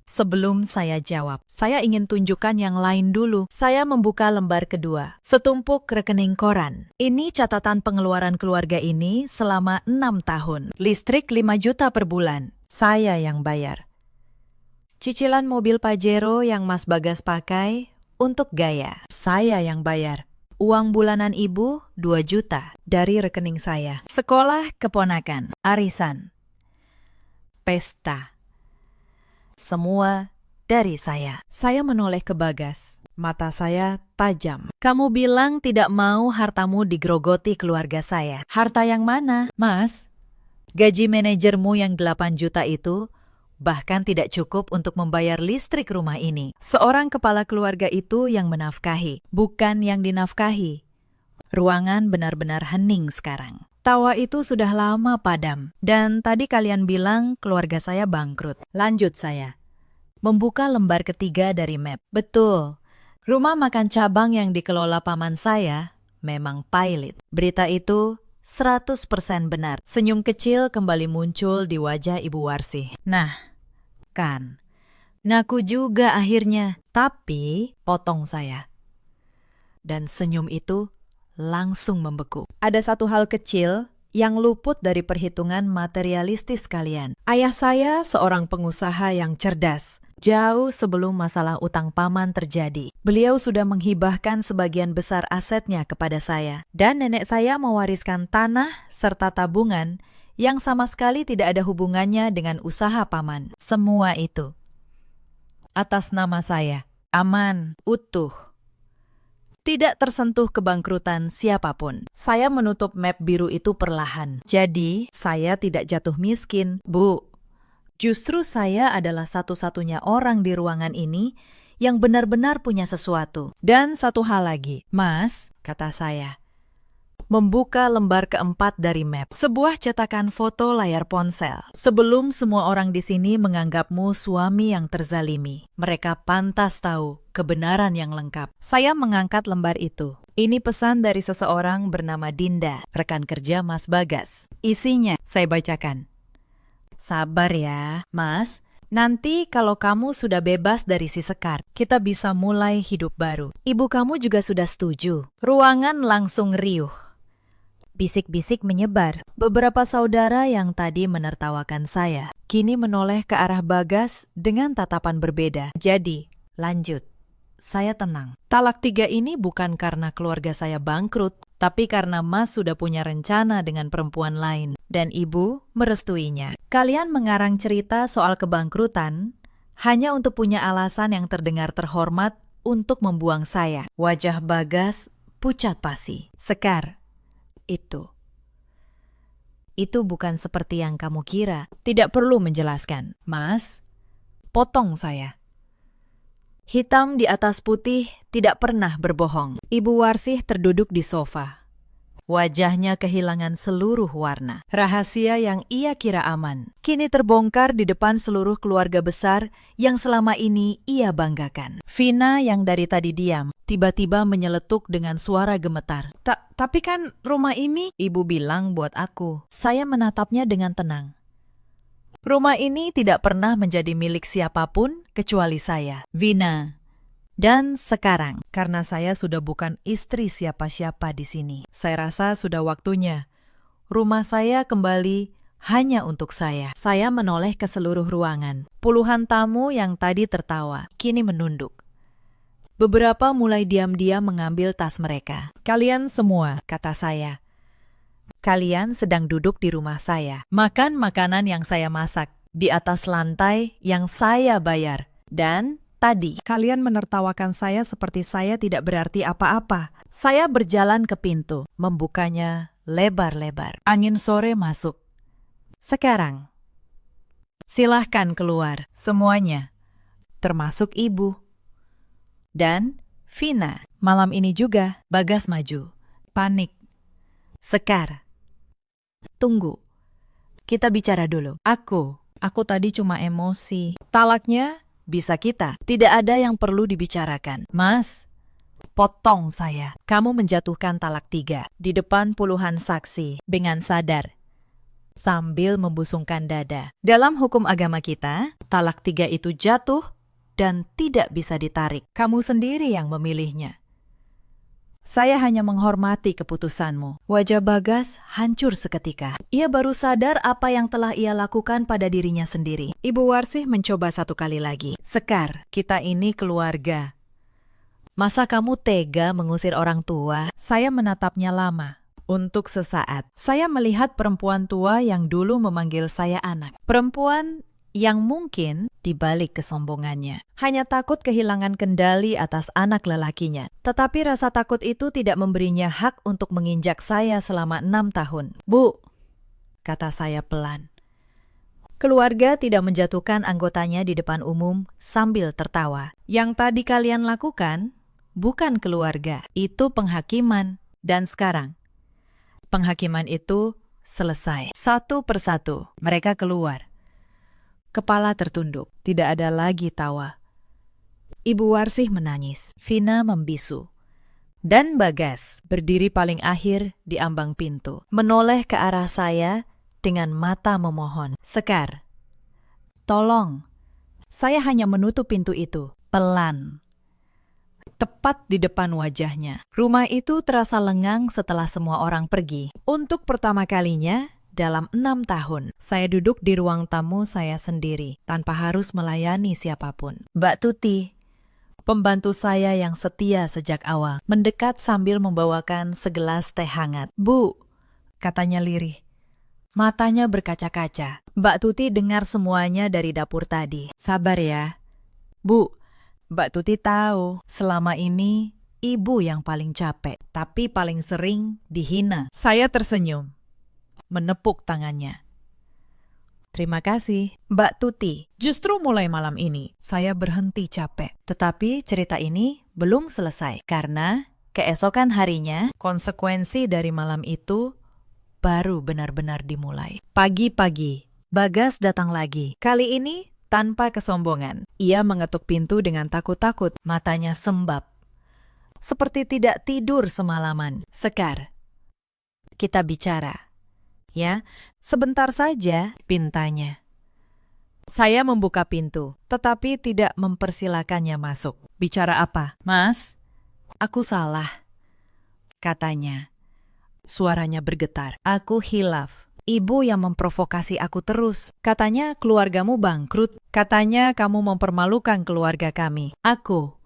sebelum saya jawab, saya ingin tunjukkan yang lain dulu. Saya membuka lembar kedua. Setumpuk rekening koran. Ini catatan pengeluaran keluarga ini selama 6 tahun. Listrik 5 juta per bulan. Saya yang bayar. Cicilan mobil Pajero yang Mas Bagas pakai untuk gaya. Saya yang bayar. Uang bulanan ibu 2 juta dari rekening saya. Sekolah keponakan, arisan, pesta. Semua dari saya. Saya menoleh ke Bagas. Mata saya tajam. Kamu bilang tidak mau hartamu digerogoti keluarga saya. Harta yang mana? Mas, gaji manajermu yang 8 juta itu bahkan tidak cukup untuk membayar listrik rumah ini. Seorang kepala keluarga itu yang menafkahi, bukan yang dinafkahi. Ruangan benar-benar hening sekarang. Tawa itu sudah lama padam. Dan tadi kalian bilang keluarga saya bangkrut. Lanjut saya. Membuka lembar ketiga dari map. Betul. Rumah makan cabang yang dikelola paman saya memang pilot. Berita itu 100% benar. Senyum kecil kembali muncul di wajah Ibu Warsih. Nah, kan. Ngaku juga akhirnya. Tapi, potong saya. Dan senyum itu langsung membeku. Ada satu hal kecil yang luput dari perhitungan materialistis kalian. Ayah saya seorang pengusaha yang cerdas. Jauh sebelum masalah utang paman terjadi, beliau sudah menghibahkan sebagian besar asetnya kepada saya. Dan nenek saya mewariskan tanah serta tabungan yang sama sekali tidak ada hubungannya dengan usaha paman. Semua itu atas nama saya. Aman, utuh. Tidak tersentuh kebangkrutan siapapun. Saya menutup map biru itu perlahan. Jadi, saya tidak jatuh miskin. Bu, justru saya adalah satu-satunya orang di ruangan ini yang benar-benar punya sesuatu. Dan satu hal lagi, Mas, kata saya, membuka lembar keempat dari map. Sebuah cetakan foto layar ponsel. Sebelum semua orang di sini menganggapmu suami yang terzalimi, mereka pantas tahu kebenaran yang lengkap. Saya mengangkat lembar itu. Ini pesan dari seseorang bernama Dinda, rekan kerja Mas Bagas. Isinya saya bacakan. Sabar ya, Mas. Nanti kalau kamu sudah bebas dari si Sekar, kita bisa mulai hidup baru. Ibu kamu juga sudah setuju. Ruangan langsung riuh. Bisik-bisik menyebar. Beberapa saudara yang tadi menertawakan saya, kini menoleh ke arah Bagas dengan tatapan berbeda. Jadi, lanjut. Saya tenang. Talak 3 ini bukan karena keluarga saya bangkrut, tapi karena Mas sudah punya rencana dengan perempuan lain. Dan Ibu merestuinya. Kalian mengarang cerita soal kebangkrutan hanya untuk punya alasan yang terdengar terhormat untuk membuang saya. Wajah Bagas pucat pasi. Sekar, itu bukan seperti yang kamu kira. Tidak perlu menjelaskan. Mas, potong saya. Hitam di atas putih tidak pernah berbohong. Ibu Warsih terduduk di sofa. Wajahnya kehilangan seluruh warna. Rahasia yang ia kira aman kini terbongkar di depan seluruh keluarga besar yang selama ini ia banggakan. Vina yang dari tadi diam, tiba-tiba menyeletuk dengan suara gemetar. Tapi kan rumah ini, ibu bilang buat aku. Saya menatapnya dengan tenang. Rumah ini tidak pernah menjadi milik siapapun kecuali saya, Vina. Dan sekarang, karena saya sudah bukan istri siapa-siapa di sini, saya rasa sudah waktunya rumah saya kembali hanya untuk saya. Saya menoleh ke seluruh ruangan. Puluhan tamu yang tadi tertawa, kini menunduk. Beberapa mulai diam-diam mengambil tas mereka. Kalian semua, kata saya. Kalian sedang duduk di rumah saya. Makan makanan yang saya masak. Di atas lantai yang saya bayar. Dan tadi, kalian menertawakan saya seperti saya tidak berarti apa-apa. Saya berjalan ke pintu, membukanya lebar-lebar. Angin sore masuk. Sekarang, silahkan keluar semuanya, termasuk ibu. Dan Vina, malam ini juga Bagas maju. Panik. Sekar, tunggu. Kita bicara dulu. Aku tadi cuma emosi. Talaknya bisa kita. Tidak ada yang perlu dibicarakan. Mas, potong saya. Kamu menjatuhkan talak 3 di depan puluhan saksi dengan sadar. Sambil membusungkan dada. Dalam hukum agama kita, talak 3 itu jatuh dan tidak bisa ditarik. Kamu sendiri yang memilihnya. Saya hanya menghormati keputusanmu. Wajah Bagas hancur seketika. Ia baru sadar apa yang telah ia lakukan pada dirinya sendiri. Ibu Warsih mencoba satu kali lagi. Sekar, kita ini keluarga. Masa kamu tega mengusir orang tua? Saya menatapnya lama. Untuk sesaat, saya melihat perempuan tua yang dulu memanggil saya anak. Perempuan yang mungkin dibalik kesombongannya hanya takut kehilangan kendali atas anak lelakinya. Tetapi rasa takut itu tidak memberinya hak untuk menginjak saya selama 6 tahun. Bu, kata saya pelan. Keluarga tidak menjatuhkan anggotanya di depan umum sambil tertawa. Yang tadi kalian lakukan bukan keluarga, itu penghakiman. Dan sekarang, penghakiman itu selesai. Satu persatu, mereka keluar. Kepala tertunduk, tidak ada lagi tawa. Ibu Warsih menangis, Vina membisu. Dan Bagas berdiri paling akhir di ambang pintu, menoleh ke arah saya dengan mata memohon. Sekar, tolong, saya hanya menutup pintu itu, pelan. Tepat di depan wajahnya. Rumah itu terasa lengang setelah semua orang pergi. Untuk pertama kalinya, dalam 6 tahun, saya duduk di ruang tamu saya sendiri, tanpa harus melayani siapapun. Mbak Tuti, pembantu saya yang setia sejak awal, mendekat sambil membawakan segelas teh hangat. Bu, katanya lirih. Matanya berkaca-kaca. Mbak Tuti dengar semuanya dari dapur tadi. Sabar ya. Bu, Mbak Tuti tahu, selama ini ibu yang paling capek, tapi paling sering dihina. Saya tersenyum, menepuk tangannya. Terima kasih, Mbak Tuti. Justru mulai malam ini, saya berhenti capek. Tetapi cerita ini belum selesai, karena keesokan harinya, konsekuensi dari malam itu baru benar-benar dimulai. Pagi-pagi, Bagas datang lagi. Kali ini tanpa kesombongan. Ia mengetuk pintu dengan takut-takut, matanya sembab. Seperti tidak tidur semalaman. Sekar, kita bicara. Ya, sebentar saja, pintanya. Saya membuka pintu, tetapi tidak mempersilakannya masuk. Bicara apa? Mas, aku salah, katanya. Suaranya bergetar. Aku hilaf. Ibu yang memprovokasi aku terus. Katanya keluargamu bangkrut. Katanya kamu mempermalukan keluarga kami. Aku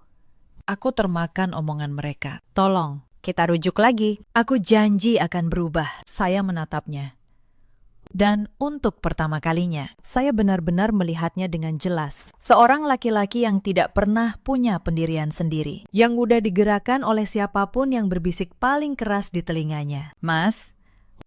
termakan omongan mereka. Tolong, kita rujuk lagi. Aku janji akan berubah. Saya menatapnya. Dan untuk pertama kalinya, saya benar-benar melihatnya dengan jelas. Seorang laki-laki yang tidak pernah punya pendirian sendiri. Yang mudah digerakkan oleh siapapun yang berbisik paling keras di telinganya. Mas,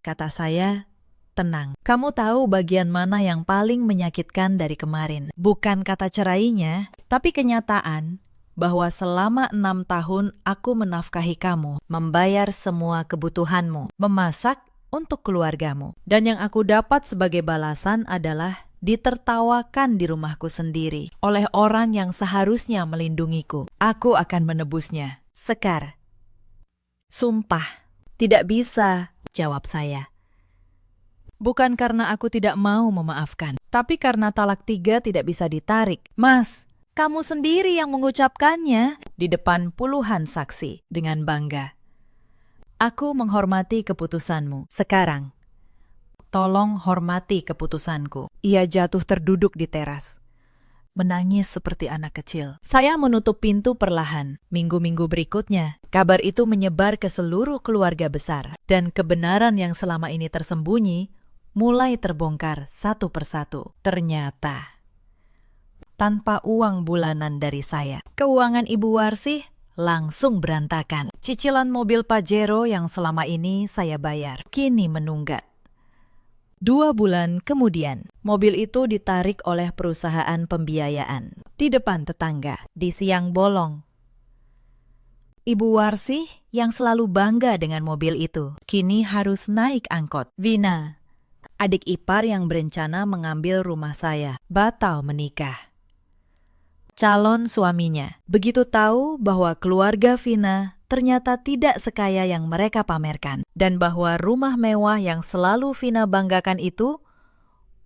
kata saya, tenang. Kamu tahu bagian mana yang paling menyakitkan dari kemarin? Bukan kata cerainya, tapi kenyataan bahwa selama 6 tahun aku menafkahi kamu, membayar semua kebutuhanmu, memasak untuk keluargamu. Dan yang aku dapat sebagai balasan adalah ditertawakan di rumahku sendiri oleh orang yang seharusnya melindungiku. Aku akan menebusnya. Sekar. Sumpah. Tidak bisa, jawab saya. Bukan karena aku tidak mau memaafkan, tapi karena talak 3 tidak bisa ditarik. Mas, kamu sendiri yang mengucapkannya di depan puluhan saksi dengan bangga. Aku menghormati keputusanmu. Sekarang, tolong hormati keputusanku. Ia jatuh terduduk di teras, menangis seperti anak kecil. Saya menutup pintu perlahan. Minggu-minggu berikutnya, kabar itu menyebar ke seluruh keluarga besar. Dan kebenaran yang selama ini tersembunyi mulai terbongkar satu persatu. Ternyata, tanpa uang bulanan dari saya, keuangan Ibu Warsih langsung berantakan. Cicilan mobil Pajero yang selama ini saya bayar kini menunggak. 2 bulan kemudian, mobil itu ditarik oleh perusahaan pembiayaan di depan tetangga di siang bolong. Ibu Warsih yang selalu bangga dengan mobil itu kini harus naik angkot. Vina, adik ipar yang berencana mengambil rumah saya, batal menikah. Calon suaminya begitu tahu bahwa keluarga Vina ternyata tidak sekaya yang mereka pamerkan, dan bahwa rumah mewah yang selalu Vina banggakan itu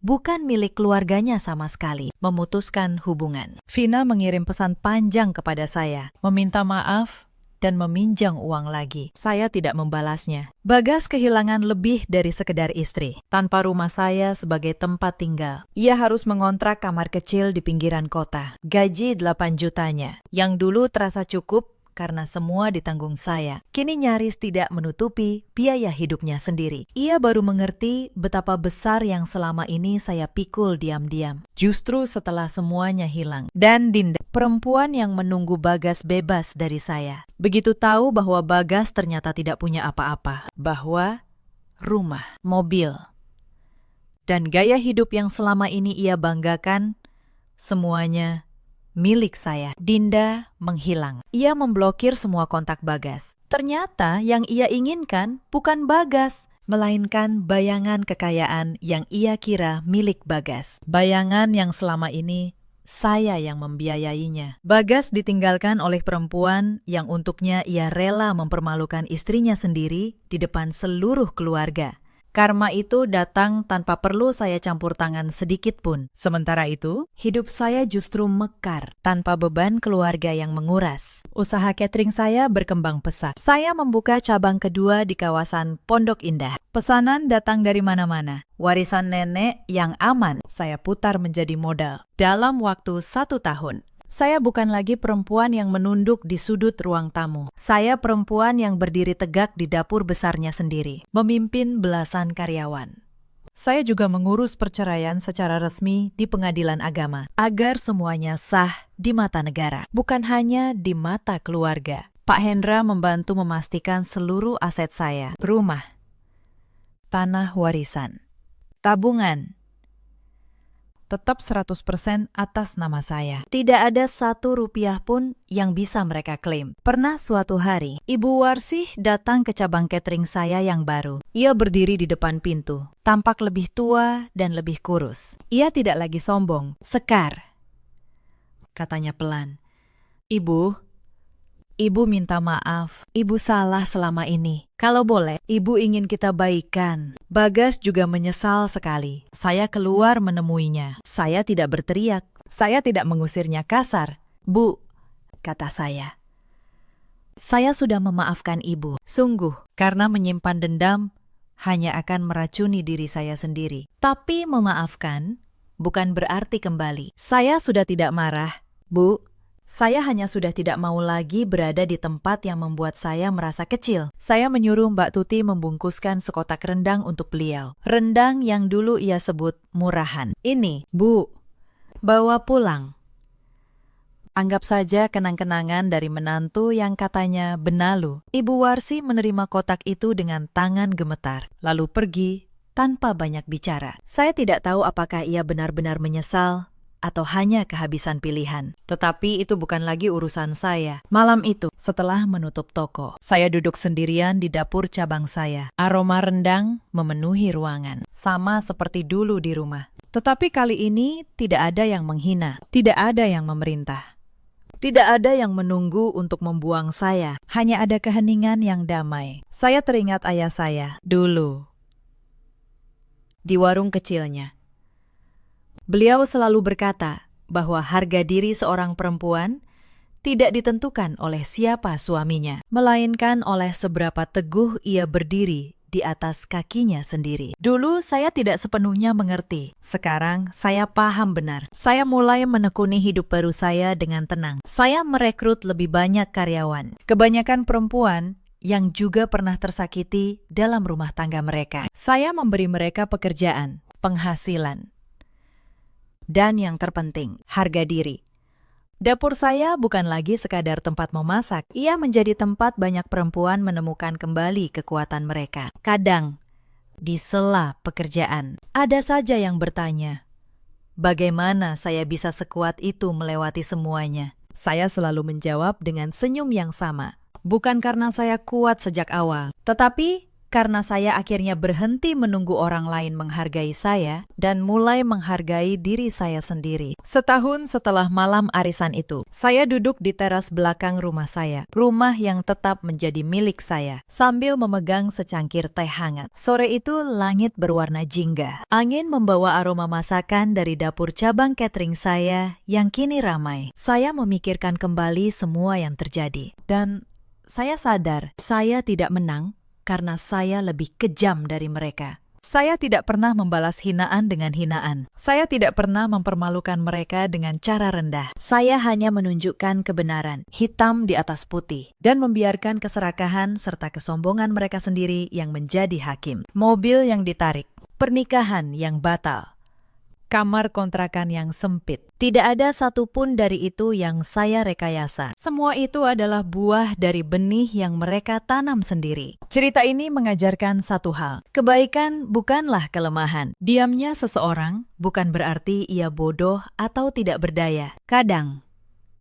bukan milik keluarganya sama sekali, memutuskan hubungan. Vina mengirim pesan panjang kepada saya, meminta maaf dan meminjam uang lagi. Saya tidak membalasnya. Bagas kehilangan lebih dari sekedar istri. Tanpa rumah saya sebagai tempat tinggal, ia harus mengontrak kamar kecil di pinggiran kota. Gaji 8 jutanya, yang dulu terasa cukup karena semua ditanggung saya, kini nyaris tidak menutupi biaya hidupnya sendiri. Ia baru mengerti betapa besar yang selama ini saya pikul diam-diam. Justru setelah semuanya hilang. Dan Dinda, perempuan yang menunggu Bagas bebas dari saya, begitu tahu bahwa Bagas ternyata tidak punya apa-apa, bahwa rumah, mobil, dan gaya hidup yang selama ini ia banggakan, semuanya milik saya. Dinda menghilang. Ia memblokir semua kontak Bagas. Ternyata yang ia inginkan bukan Bagas, melainkan bayangan kekayaan yang ia kira milik Bagas. Bayangan yang selama ini saya yang membiayainya. Bagas ditinggalkan oleh perempuan yang untuknya ia rela mempermalukan istrinya sendiri di depan seluruh keluarga. Karma itu datang tanpa perlu saya campur tangan sedikit pun. Sementara itu, hidup saya justru mekar tanpa beban keluarga yang menguras. Usaha catering saya berkembang pesat. Saya membuka cabang kedua di kawasan Pondok Indah. Pesanan datang dari mana-mana. Warisan nenek yang aman saya putar menjadi modal. Dalam waktu 1 tahun, saya bukan lagi perempuan yang menunduk di sudut ruang tamu. Saya perempuan yang berdiri tegak di dapur besarnya sendiri, memimpin belasan karyawan. Saya juga mengurus perceraian secara resmi di pengadilan agama, agar semuanya sah di mata negara, bukan hanya di mata keluarga. Pak Hendra membantu memastikan seluruh aset saya, rumah, tanah warisan, tabungan, tetap 100% atas nama saya. Tidak ada 1 rupiah pun yang bisa mereka klaim. Pernah suatu hari, Ibu Warsih datang ke cabang catering saya yang baru. Ia berdiri di depan pintu, tampak lebih tua dan lebih kurus. Ia tidak lagi sombong. Sekar, katanya pelan. Ibu minta maaf. Ibu salah selama ini. Kalau boleh, Ibu ingin kita baikan. Bagas juga menyesal sekali. Saya keluar menemuinya. Saya tidak berteriak. Saya tidak mengusirnya kasar. Bu, kata saya. Saya sudah memaafkan Ibu. Sungguh, karena menyimpan dendam hanya akan meracuni diri saya sendiri. Tapi memaafkan bukan berarti kembali. Saya sudah tidak marah. Bu, saya hanya sudah tidak mau lagi berada di tempat yang membuat saya merasa kecil. Saya menyuruh Mbak Tuti membungkuskan sekotak rendang untuk beliau. Rendang yang dulu ia sebut murahan. Ini, Bu, bawa pulang. Anggap saja kenang-kenangan dari menantu yang katanya benalu. Ibu Warsih menerima kotak itu dengan tangan gemetar, lalu pergi tanpa banyak bicara. Saya tidak tahu apakah ia benar-benar menyesal atau hanya kehabisan pilihan. Tetapi itu bukan lagi urusan saya. Malam itu, setelah menutup toko, saya duduk sendirian di dapur cabang saya. Aroma rendang memenuhi ruangan, sama seperti dulu di rumah. Tetapi kali ini tidak ada yang menghina, tidak ada yang memerintah. Tidak ada yang menunggu untuk membuang saya, hanya ada keheningan yang damai. Saya teringat ayah saya dulu di warung kecilnya. Beliau selalu berkata bahwa harga diri seorang perempuan tidak ditentukan oleh siapa suaminya, melainkan oleh seberapa teguh ia berdiri di atas kakinya sendiri. Dulu saya tidak sepenuhnya mengerti. Sekarang saya paham benar. Saya mulai menekuni hidup baru saya dengan tenang. Saya merekrut lebih banyak karyawan. Kebanyakan perempuan yang juga pernah tersakiti dalam rumah tangga mereka. Saya memberi mereka pekerjaan, penghasilan, dan yang terpenting, harga diri. Dapur saya bukan lagi sekadar tempat memasak. Ia menjadi tempat banyak perempuan menemukan kembali kekuatan mereka. Kadang, di sela pekerjaan, ada saja yang bertanya, bagaimana saya bisa sekuat itu melewati semuanya? Saya selalu menjawab dengan senyum yang sama. Bukan karena saya kuat sejak awal, tetapi karena saya akhirnya berhenti menunggu orang lain menghargai saya dan mulai menghargai diri saya sendiri. Setahun setelah malam arisan itu, saya duduk di teras belakang rumah saya, rumah yang tetap menjadi milik saya, sambil memegang secangkir teh hangat. Sore itu langit berwarna jingga. Angin membawa aroma masakan dari dapur cabang catering saya yang kini ramai. Saya memikirkan kembali semua yang terjadi. Dan saya sadar saya tidak menang karena saya lebih kejam dari mereka. Saya tidak pernah membalas hinaan dengan hinaan. Saya tidak pernah mempermalukan mereka dengan cara rendah. Saya hanya menunjukkan kebenaran, hitam di atas putih, dan membiarkan keserakahan serta kesombongan mereka sendiri yang menjadi hakim. Mobil yang ditarik, pernikahan yang batal, kamar kontrakan yang sempit. Tidak ada satupun dari itu yang saya rekayasa. Semua itu adalah buah dari benih yang mereka tanam sendiri. Cerita ini mengajarkan satu hal. Kebaikan bukanlah kelemahan. Diamnya seseorang bukan berarti ia bodoh atau tidak berdaya. Kadang,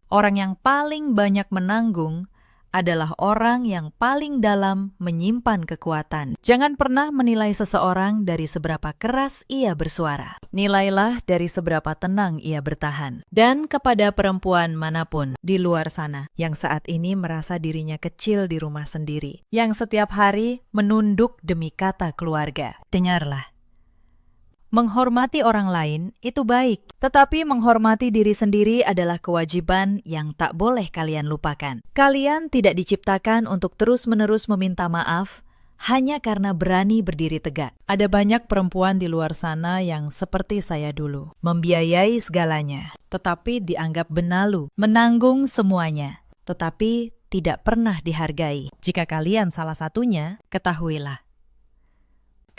orang yang paling banyak menanggung adalah orang yang paling dalam menyimpan kekuatan. Jangan pernah menilai seseorang dari seberapa keras ia bersuara. Nilailah dari seberapa tenang ia bertahan. Dan kepada perempuan manapun di luar sana yang saat ini merasa dirinya kecil di rumah sendiri, yang setiap hari menunduk demi kata keluarga, dengarlah. Menghormati orang lain itu baik, tetapi menghormati diri sendiri adalah kewajiban yang tak boleh kalian lupakan. Kalian tidak diciptakan untuk terus-menerus meminta maaf hanya karena berani berdiri tegak. Ada banyak perempuan di luar sana yang seperti saya dulu, membiayai segalanya, tetapi dianggap benalu, menanggung semuanya, tetapi tidak pernah dihargai. Jika kalian salah satunya, ketahuilah,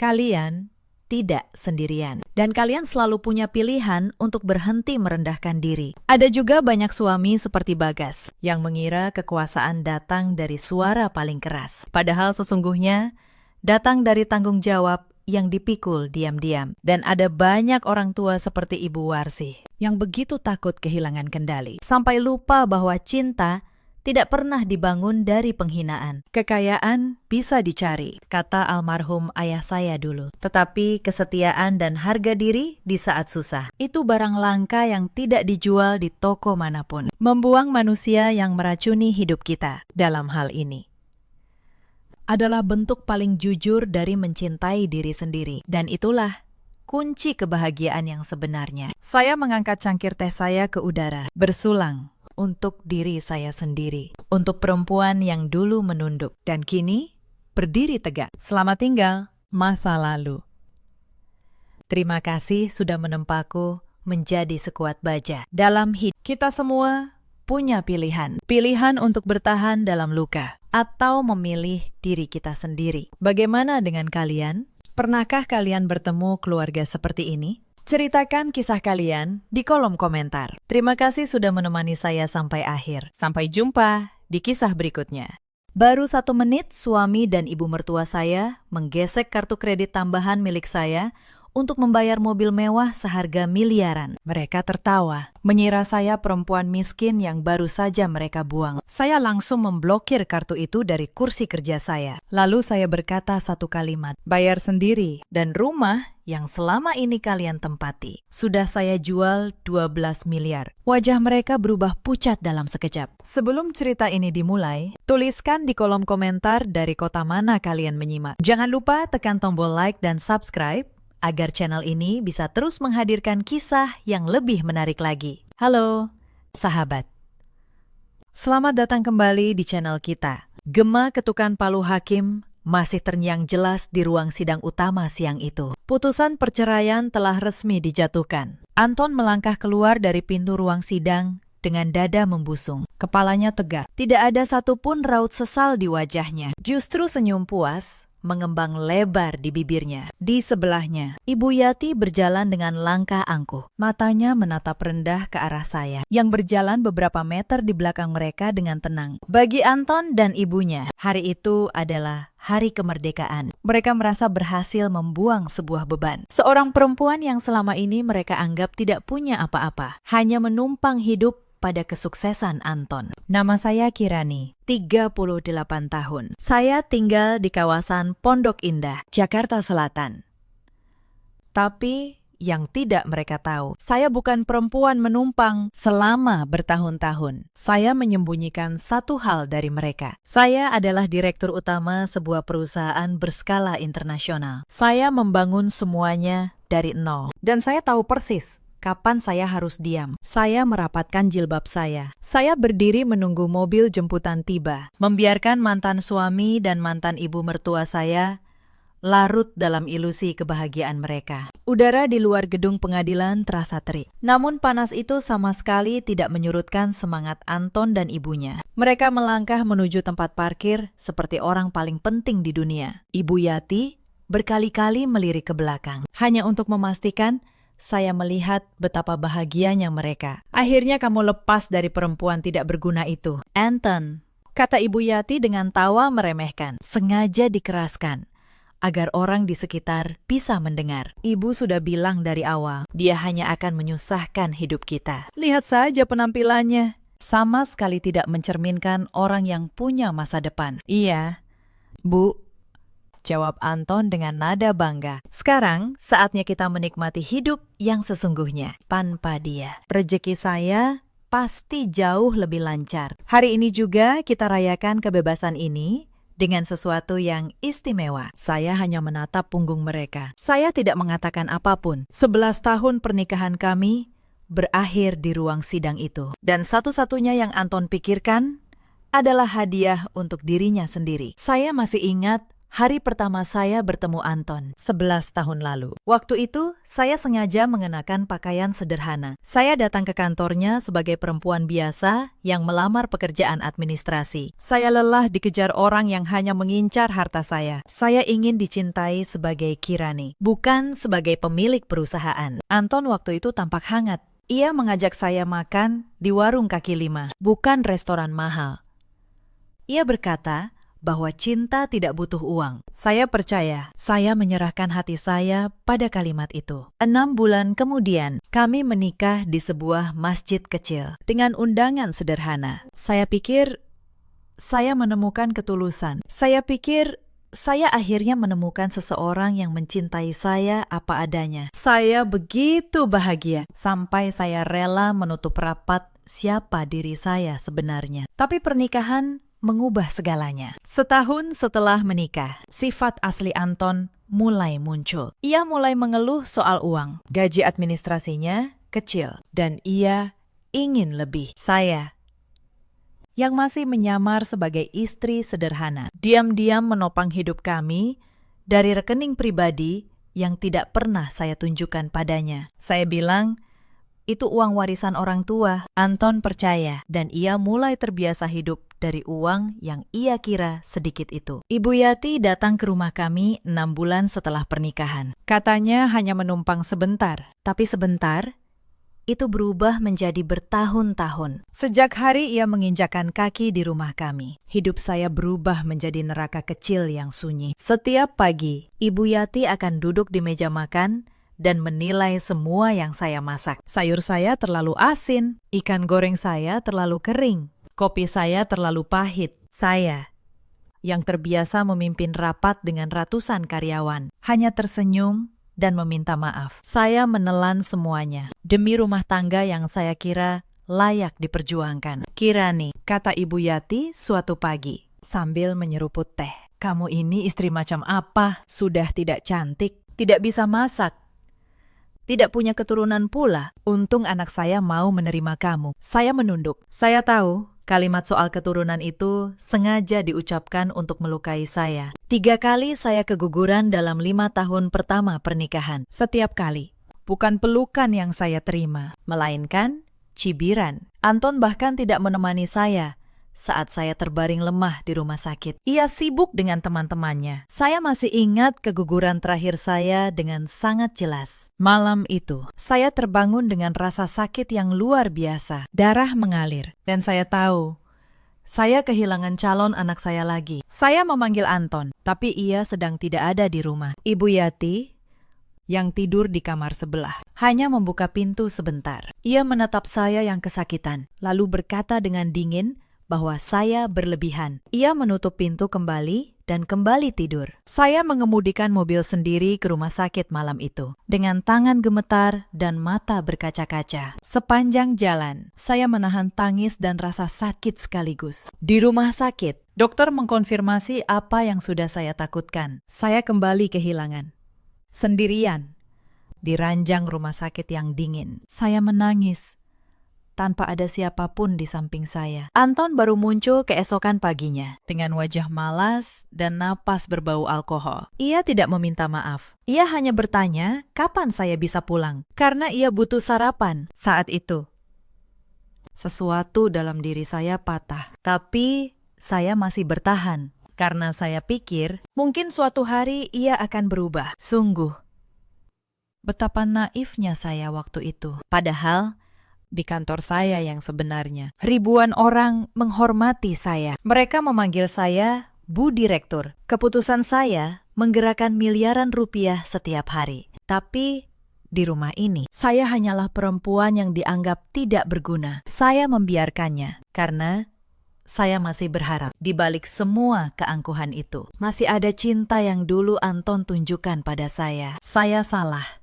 kalian tidak sendirian. Dan kalian selalu punya pilihan untuk berhenti merendahkan diri. Ada juga banyak suami seperti Bagas yang mengira kekuasaan datang dari suara paling keras. Padahal sesungguhnya datang dari tanggung jawab yang dipikul diam-diam. Dan ada banyak orang tua seperti Ibu Warsih yang begitu takut kehilangan kendali, sampai lupa bahwa cinta tidak pernah dibangun dari penghinaan. Kekayaan bisa dicari, kata almarhum ayah saya dulu. Tetapi kesetiaan dan harga diri di saat susah, itu barang langka yang tidak dijual di toko manapun. Membuang manusia yang meracuni hidup kita dalam hal ini adalah bentuk paling jujur dari mencintai diri sendiri. Dan itulah kunci kebahagiaan yang sebenarnya. Saya mengangkat cangkir teh saya ke udara, bersulang untuk diri saya sendiri, untuk perempuan yang dulu menunduk dan kini berdiri tegak. Selamat tinggal, masa lalu. Terima kasih sudah menempaku menjadi sekuat baja dalam hidup. Kita semua punya pilihan. Pilihan untuk bertahan dalam luka atau memilih diri kita sendiri. Bagaimana dengan kalian? Pernahkah kalian bertemu keluarga seperti ini? Ceritakan kisah kalian di kolom komentar. Terima kasih sudah menemani saya sampai akhir. Sampai jumpa di kisah berikutnya. Baru 1 menit, suami dan ibu mertua saya menggesek kartu kredit tambahan milik saya untuk membayar mobil mewah seharga miliaran. Mereka tertawa, mengira saya perempuan miskin yang baru saja mereka buang. Saya langsung memblokir kartu itu dari kursi kerja saya. Lalu saya berkata satu kalimat, bayar sendiri, dan rumah yang selama ini kalian tempati sudah saya jual 12 miliar. Wajah mereka berubah pucat dalam sekejap. Sebelum cerita ini dimulai, tuliskan di kolom komentar dari kota mana kalian menyimak. Jangan lupa tekan tombol like dan subscribe agar channel ini bisa terus menghadirkan kisah yang lebih menarik lagi. Halo, sahabat. Selamat datang kembali di channel kita. Gema ketukan palu hakim masih terngiang jelas di ruang sidang utama siang itu. Putusan perceraian telah resmi dijatuhkan. Anton melangkah keluar dari pintu ruang sidang dengan dada membusung. Kepalanya tegak. Tidak ada satupun raut sesal di wajahnya. Justru senyum puas mengembang lebar di bibirnya. Di sebelahnya, Ibu Yati berjalan dengan langkah angkuh. Matanya menatap rendah ke arah saya, yang berjalan beberapa meter di belakang mereka dengan tenang. Bagi Anton dan ibunya, hari itu adalah hari kemerdekaan. Mereka merasa berhasil membuang sebuah beban. Seorang perempuan yang selama ini mereka anggap tidak punya apa-apa, hanya menumpang hidup pada kesuksesan Anton. Nama saya Kirani, 38 tahun. Saya tinggal di kawasan Pondok Indah, Jakarta Selatan. Tapi yang tidak mereka tahu, saya bukan perempuan menumpang selama bertahun-tahun. Saya menyembunyikan satu hal dari mereka. Saya adalah direktur utama sebuah perusahaan berskala internasional. Saya membangun semuanya dari nol. Dan saya tahu persis kapan saya harus diam. Saya merapatkan jilbab saya. Saya berdiri menunggu mobil jemputan tiba, membiarkan mantan suami dan mantan ibu mertua saya larut dalam ilusi kebahagiaan mereka. Udara di luar gedung pengadilan terasa terik. Namun panas itu sama sekali tidak menyurutkan semangat Anton dan ibunya. Mereka melangkah menuju tempat parkir seperti orang paling penting di dunia. Ibu Yati berkali-kali melirik ke belakang, hanya untuk memastikan saya melihat betapa bahagianya mereka. Akhirnya kamu lepas dari perempuan tidak berguna itu, Anton, kata Ibu Yati dengan tawa meremehkan. Sengaja dikeraskan agar orang di sekitar bisa mendengar. Ibu sudah bilang dari awal, dia hanya akan menyusahkan hidup kita. Lihat saja penampilannya. Sama sekali tidak mencerminkan orang yang punya masa depan. Iya, Bu, jawab Anton dengan nada bangga. Sekarang saatnya kita menikmati hidup yang sesungguhnya. Tanpa dia, rezeki saya pasti jauh lebih lancar. Hari ini juga kita rayakan kebebasan ini dengan sesuatu yang istimewa. Saya hanya menatap punggung mereka. Saya tidak mengatakan apapun. 11 tahun pernikahan kami berakhir di ruang sidang itu. Dan satu-satunya yang Anton pikirkan adalah hadiah untuk dirinya sendiri. Saya masih ingat hari pertama saya bertemu Anton, 11 tahun lalu. Waktu itu, saya sengaja mengenakan pakaian sederhana. Saya datang ke kantornya sebagai perempuan biasa yang melamar pekerjaan administrasi. Saya lelah dikejar orang yang hanya mengincar harta saya. Saya ingin dicintai sebagai Kirani, bukan sebagai pemilik perusahaan. Anton waktu itu tampak hangat. Ia mengajak saya makan di warung kaki lima, bukan restoran mahal. Ia berkata bahwa cinta tidak butuh uang. Saya percaya, saya menyerahkan hati saya pada kalimat itu. 6 bulan kemudian, kami menikah di sebuah masjid kecil dengan undangan sederhana. Saya pikir saya menemukan ketulusan. Saya pikir saya akhirnya menemukan seseorang yang mencintai saya apa adanya. Saya begitu bahagia sampai saya rela menutup rapat siapa diri saya sebenarnya. Tapi pernikahan mengubah segalanya. Setahun setelah menikah, sifat asli Anton mulai muncul. Ia mulai mengeluh soal uang. Gaji administrasinya kecil dan ia ingin lebih. Saya yang masih menyamar sebagai istri sederhana, diam-diam menopang hidup kami dari rekening pribadi yang tidak pernah saya tunjukkan padanya. Saya bilang, itu uang warisan orang tua. Anton percaya dan ia mulai terbiasa hidup dari uang yang ia kira sedikit itu. Ibu Yati datang ke rumah kami 6 bulan setelah pernikahan. Katanya hanya menumpang sebentar, tapi sebentar itu berubah menjadi bertahun-tahun. Sejak hari ia menginjakkan kaki di rumah kami, hidup saya berubah menjadi neraka kecil yang sunyi. Setiap pagi, Ibu Yati akan duduk di meja makan dan menilai semua yang saya masak. Sayur saya terlalu asin, ikan goreng saya terlalu kering, kopi saya terlalu pahit. Saya, yang terbiasa memimpin rapat dengan ratusan karyawan, hanya tersenyum dan meminta maaf. Saya menelan semuanya demi rumah tangga yang saya kira layak diperjuangkan. Kirani, kata Ibu Yati suatu pagi sambil menyeruput teh. Kamu ini istri macam apa? Sudah tidak cantik, tidak bisa masak, tidak punya keturunan pula. Untung anak saya mau menerima kamu. Saya menunduk. Saya tahu kalimat soal keturunan itu sengaja diucapkan untuk melukai saya. 3 kali saya keguguran dalam 5 tahun pertama pernikahan. Setiap kali, bukan pelukan yang saya terima, melainkan cibiran. Anton bahkan tidak menemani saya saat saya terbaring lemah di rumah sakit. Ia sibuk dengan teman-temannya. Saya masih ingat keguguran terakhir saya dengan sangat jelas. Malam itu, saya terbangun dengan rasa sakit yang luar biasa. Darah mengalir. Dan saya tahu, saya kehilangan calon anak saya lagi. Saya memanggil Anton, tapi ia sedang tidak ada di rumah. Ibu Yati, yang tidur di kamar sebelah, hanya membuka pintu sebentar. Ia menatap saya yang kesakitan, lalu berkata dengan dingin bahwa saya berlebihan. Ia menutup pintu kembali dan kembali tidur. Saya mengemudikan mobil sendiri ke rumah sakit malam itu, dengan tangan gemetar dan mata berkaca-kaca. Sepanjang jalan, saya menahan tangis dan rasa sakit sekaligus. Di rumah sakit, dokter mengkonfirmasi apa yang sudah saya takutkan. Saya kembali kehilangan. Sendirian, di ranjang rumah sakit yang dingin. Saya menangis tanpa ada siapapun di samping saya. Anton baru muncul keesokan paginya, dengan wajah malas dan napas berbau alkohol. Ia tidak meminta maaf. Ia hanya bertanya kapan saya bisa pulang, karena ia butuh sarapan saat itu. Sesuatu dalam diri saya patah, tapi saya masih bertahan, karena saya pikir mungkin suatu hari ia akan berubah. Sungguh, betapa naifnya saya waktu itu. Padahal, di kantor saya yang sebenarnya, ribuan orang menghormati saya. Mereka memanggil saya Bu Direktur. Keputusan saya menggerakkan miliaran rupiah setiap hari. Tapi di rumah ini, saya hanyalah perempuan yang dianggap tidak berguna. Saya membiarkannya karena saya masih berharap di balik semua keangkuhan itu masih ada cinta yang dulu Anton tunjukkan pada saya. Saya salah.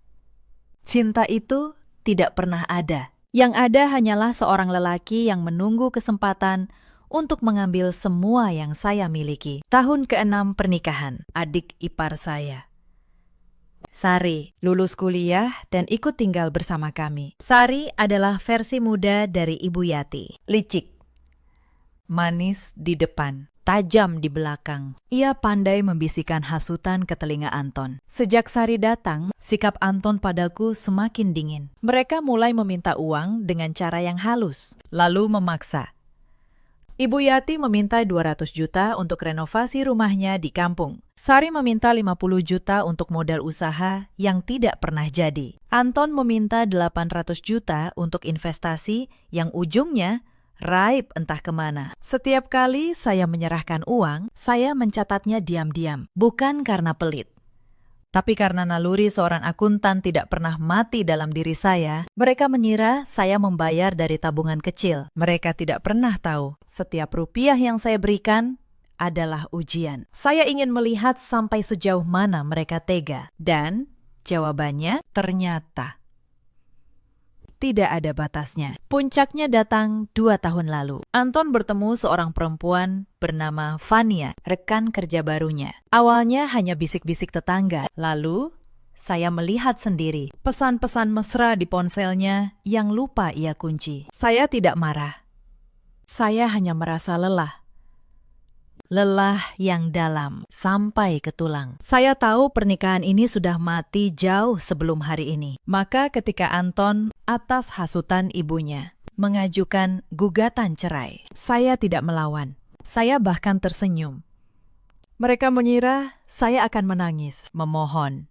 Cinta itu tidak pernah ada. Yang ada hanyalah seorang lelaki yang menunggu kesempatan untuk mengambil semua yang saya miliki. Tahun ke-6 pernikahan, adik ipar saya, Sari, lulus kuliah dan ikut tinggal bersama kami. Sari adalah versi muda dari Ibu Yati. Licik, manis di depan, tajam di belakang. Ia pandai membisikkan hasutan ke telinga Anton. Sejak Sari datang, sikap Anton padaku semakin dingin. Mereka mulai meminta uang dengan cara yang halus, lalu memaksa. Ibu Yati meminta 200 juta untuk renovasi rumahnya di kampung. Sari meminta 50 juta untuk modal usaha yang tidak pernah jadi. Anton meminta 800 juta untuk investasi yang ujungnya raib entah kemana. Setiap kali saya menyerahkan uang, saya mencatatnya diam-diam. Bukan karena pelit, tapi karena naluri seorang akuntan tidak pernah mati dalam diri saya. Mereka mengira saya membayar dari tabungan kecil. Mereka tidak pernah tahu setiap rupiah yang saya berikan adalah ujian. Saya ingin melihat sampai sejauh mana mereka tega. Dan jawabannya ternyata tidak ada batasnya. Puncaknya datang 2 tahun lalu. Anton bertemu seorang perempuan bernama Fania, rekan kerja barunya. Awalnya hanya bisik-bisik tetangga. Lalu, saya melihat sendiri pesan-pesan mesra di ponselnya yang lupa ia kunci. Saya tidak marah. Saya hanya merasa lelah. Lelah yang dalam, sampai ke tulang. Saya tahu pernikahan ini sudah mati jauh sebelum hari ini. Maka ketika Anton, atas hasutan ibunya, mengajukan gugatan cerai, saya tidak melawan. Saya bahkan tersenyum. Mereka mengira saya akan menangis, memohon,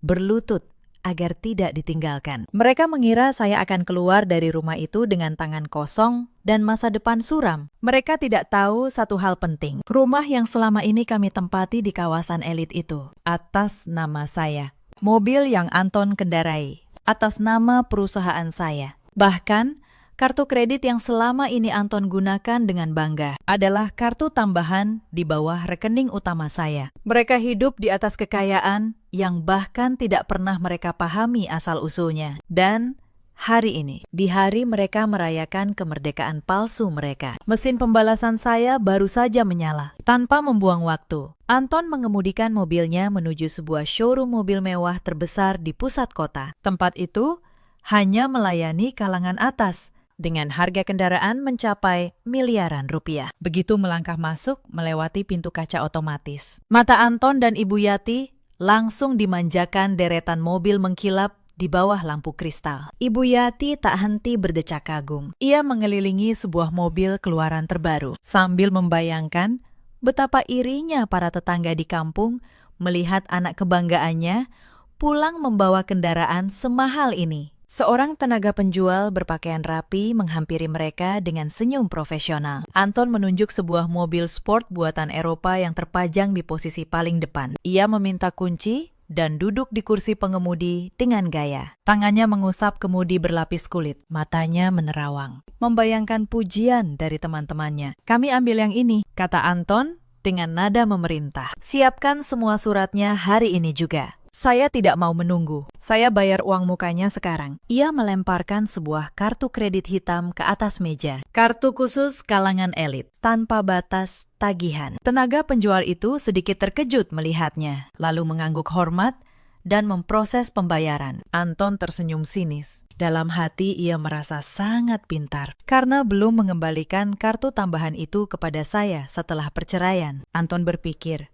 berlutut agar tidak ditinggalkan. Mereka mengira saya akan keluar dari rumah itu dengan tangan kosong dan masa depan suram. Mereka tidak tahu satu hal penting. Rumah yang selama ini kami tempati di kawasan elit itu, atas nama saya. mobil yang Anton kendarai atas nama perusahaan saya. Bahkan, kartu kredit yang selama ini Anton gunakan dengan bangga adalah kartu tambahan di bawah rekening utama saya. Mereka hidup di atas kekayaan yang bahkan tidak pernah mereka pahami asal-usulnya. Dan hari ini, di hari mereka merayakan kemerdekaan palsu mereka, mesin pembalasan saya baru saja menyala. Tanpa membuang waktu, Anton mengemudikan mobilnya menuju sebuah showroom mobil mewah terbesar di pusat kota. Tempat itu hanya melayani kalangan atas, dengan harga kendaraan mencapai miliaran rupiah. Begitu melangkah masuk, melewati pintu kaca otomatis, mata Anton dan Ibu Yati langsung dimanjakan deretan mobil mengkilap di bawah lampu kristal. Ibu Yati tak henti berdecak kagum. Ia mengelilingi sebuah mobil keluaran terbaru, sambil membayangkan betapa irinya para tetangga di kampung melihat anak kebanggaannya pulang membawa kendaraan semahal ini. Seorang tenaga penjual berpakaian rapi menghampiri mereka dengan senyum profesional. Anton menunjuk sebuah mobil sport buatan Eropa yang terpajang di posisi paling depan. Ia meminta kunci dan duduk di kursi pengemudi dengan gaya. Tangannya mengusap kemudi berlapis kulit, matanya menerawang, membayangkan pujian dari teman-temannya. "Kami ambil yang ini," kata Anton dengan nada memerintah. "Siapkan semua suratnya hari ini juga. Saya tidak mau menunggu. Saya bayar uang mukanya sekarang." Ia melemparkan sebuah kartu kredit hitam ke atas meja. Kartu khusus kalangan elit, tanpa batas tagihan. Tenaga penjual itu sedikit terkejut melihatnya, lalu mengangguk hormat dan memproses pembayaran. Anton tersenyum sinis. Dalam hati ia merasa sangat pintar karena belum mengembalikan kartu tambahan itu kepada saya setelah perceraian. Anton berpikir,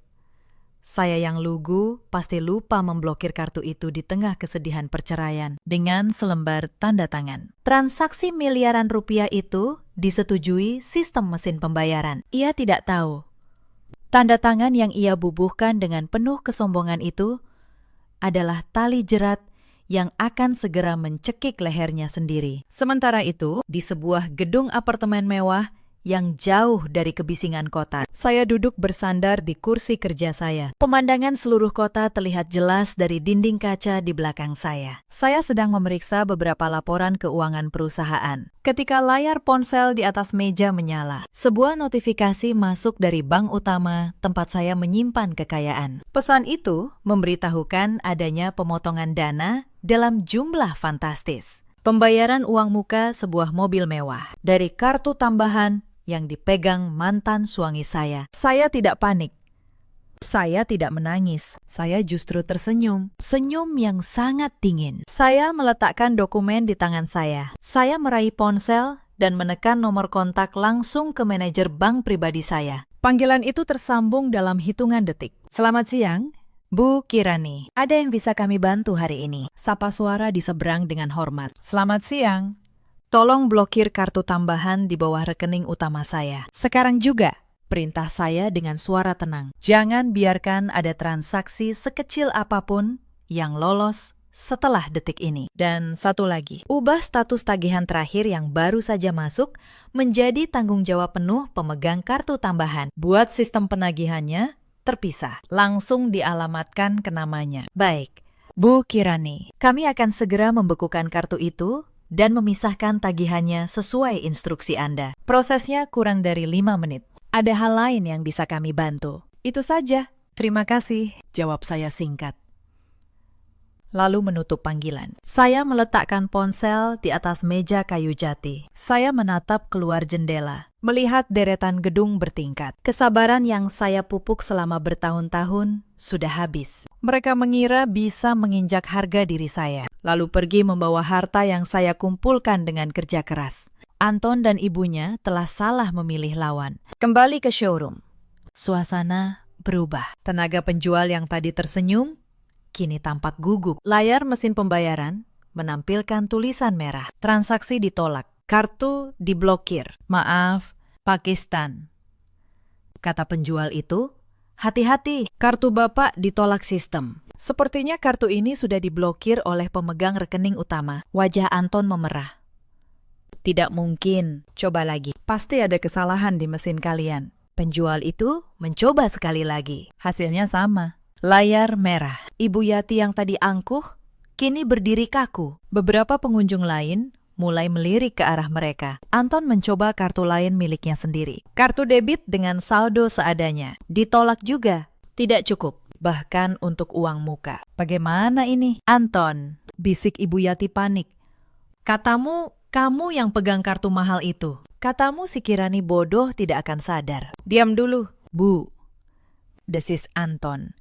saya yang lugu pasti lupa memblokir kartu itu di tengah kesedihan perceraian dengan selembar tanda tangan. Transaksi miliaran rupiah itu disetujui sistem mesin pembayaran. Ia tidak tahu, tanda tangan yang ia bubuhkan dengan penuh kesombongan itu adalah tali jerat yang akan segera mencekik lehernya sendiri. Sementara itu, di sebuah gedung apartemen mewah yang jauh dari kebisingan kota, saya duduk bersandar di kursi kerja saya. Pemandangan seluruh kota terlihat jelas dari dinding kaca di belakang saya. Saya sedang memeriksa beberapa laporan keuangan perusahaan. Ketika layar ponsel di atas meja menyala, sebuah notifikasi masuk dari bank utama tempat saya menyimpan kekayaan. Pesan itu memberitahukan adanya pemotongan dana dalam jumlah fantastis. Pembayaran uang muka sebuah mobil mewah dari kartu tambahan yang dipegang mantan suami saya. Saya tidak panik. Saya tidak menangis. Saya justru tersenyum. Senyum yang sangat dingin. Saya meletakkan dokumen di tangan saya. Saya meraih ponsel dan menekan nomor kontak langsung ke manajer bank pribadi saya. Panggilan itu tersambung dalam hitungan detik. "Selamat siang, Bu Kirani. Ada yang bisa kami bantu hari ini?" Sapa suara di seberang dengan hormat. "Selamat siang. Tolong blokir kartu tambahan di bawah rekening utama saya. Sekarang juga," perintah saya dengan suara tenang. "Jangan biarkan ada transaksi sekecil apapun yang lolos setelah detik ini. Dan satu lagi, ubah status tagihan terakhir yang baru saja masuk menjadi tanggung jawab penuh pemegang kartu tambahan. Buat sistem penagihannya terpisah, langsung dialamatkan ke namanya." "Baik, Bu Kirani, kami akan segera membekukan kartu itu dan memisahkan tagihannya sesuai instruksi Anda. Prosesnya kurang dari 5 menit. Ada hal lain yang bisa kami bantu?" "Itu saja. Terima kasih," jawab saya singkat. Lalu menutup panggilan. Saya meletakkan ponsel di atas meja kayu jati. Saya menatap keluar jendela, melihat deretan gedung bertingkat. Kesabaran yang saya pupuk selama bertahun-tahun sudah habis. Mereka mengira bisa menginjak harga diri saya, lalu pergi membawa harta yang saya kumpulkan dengan kerja keras. Anton dan ibunya telah salah memilih lawan. Kembali ke showroom. Suasana berubah. Tenaga penjual yang tadi tersenyum kini tampak gugup. Layar mesin pembayaran menampilkan tulisan merah. Transaksi ditolak. Kartu diblokir. "Maaf, Pakistan," kata penjual itu. "Hati-hati, kartu Bapak ditolak sistem. Sepertinya kartu ini sudah diblokir oleh pemegang rekening utama." Wajah Anton memerah. "Tidak mungkin. Coba lagi. Pasti ada kesalahan di mesin kalian." Penjual itu mencoba sekali lagi. Hasilnya sama. Layar merah. Ibu Yati yang tadi angkuh, kini berdiri kaku. Beberapa pengunjung lain mulai melirik ke arah mereka. Anton mencoba kartu lain miliknya sendiri. Kartu debit dengan saldo seadanya. Ditolak juga. Tidak cukup. Bahkan untuk uang muka. Bagaimana ini? Anton, bisik Ibu Yati panik. Katamu, kamu yang pegang kartu mahal itu. Katamu si Kirani bodoh tidak akan sadar. Diam dulu, Bu. Desis Anton.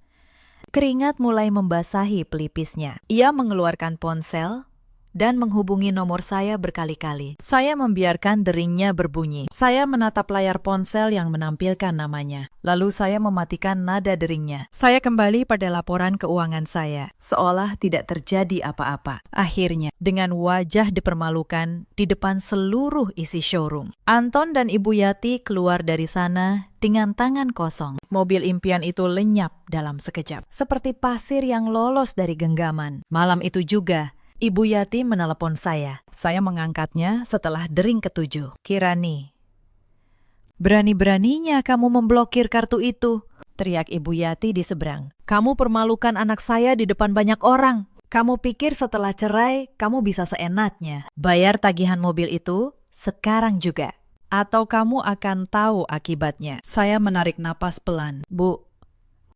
Keringat mulai membasahi pelipisnya. Ia mengeluarkan ponsel dan menghubungi nomor saya berkali-kali. Saya membiarkan deringnya berbunyi. Saya menatap layar ponsel yang menampilkan namanya. Lalu saya mematikan nada deringnya. Saya kembali pada laporan keuangan saya, seolah tidak terjadi apa-apa. Akhirnya, dengan wajah dipermalukan di depan seluruh isi showroom, Anton dan Ibu Yati keluar dari sana dengan tangan kosong. Mobil impian itu lenyap dalam sekejap, seperti pasir yang lolos dari genggaman. Malam itu juga, Ibu Yati menelepon saya. Saya mengangkatnya setelah dering ketujuh. Kirani, berani-beraninya kamu memblokir kartu itu, teriak Ibu Yati di seberang. Kamu permalukan anak saya di depan banyak orang. Kamu pikir setelah cerai, kamu bisa seenaknya bayar tagihan mobil itu sekarang juga. Atau kamu akan tahu akibatnya. Saya menarik napas pelan. Bu,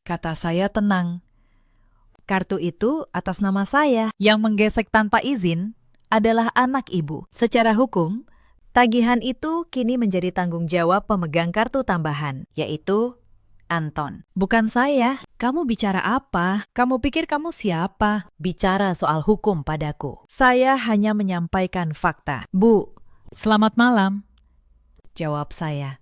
kata saya tenang. Kartu itu atas nama saya. Yang menggesek tanpa izin adalah anak ibu. Secara hukum, tagihan itu kini menjadi tanggung jawab pemegang kartu tambahan, yaitu Anton. Bukan saya. Kamu bicara apa? Kamu pikir kamu siapa? Bicara soal hukum padaku. Saya hanya menyampaikan fakta. Bu, selamat malam, jawab saya.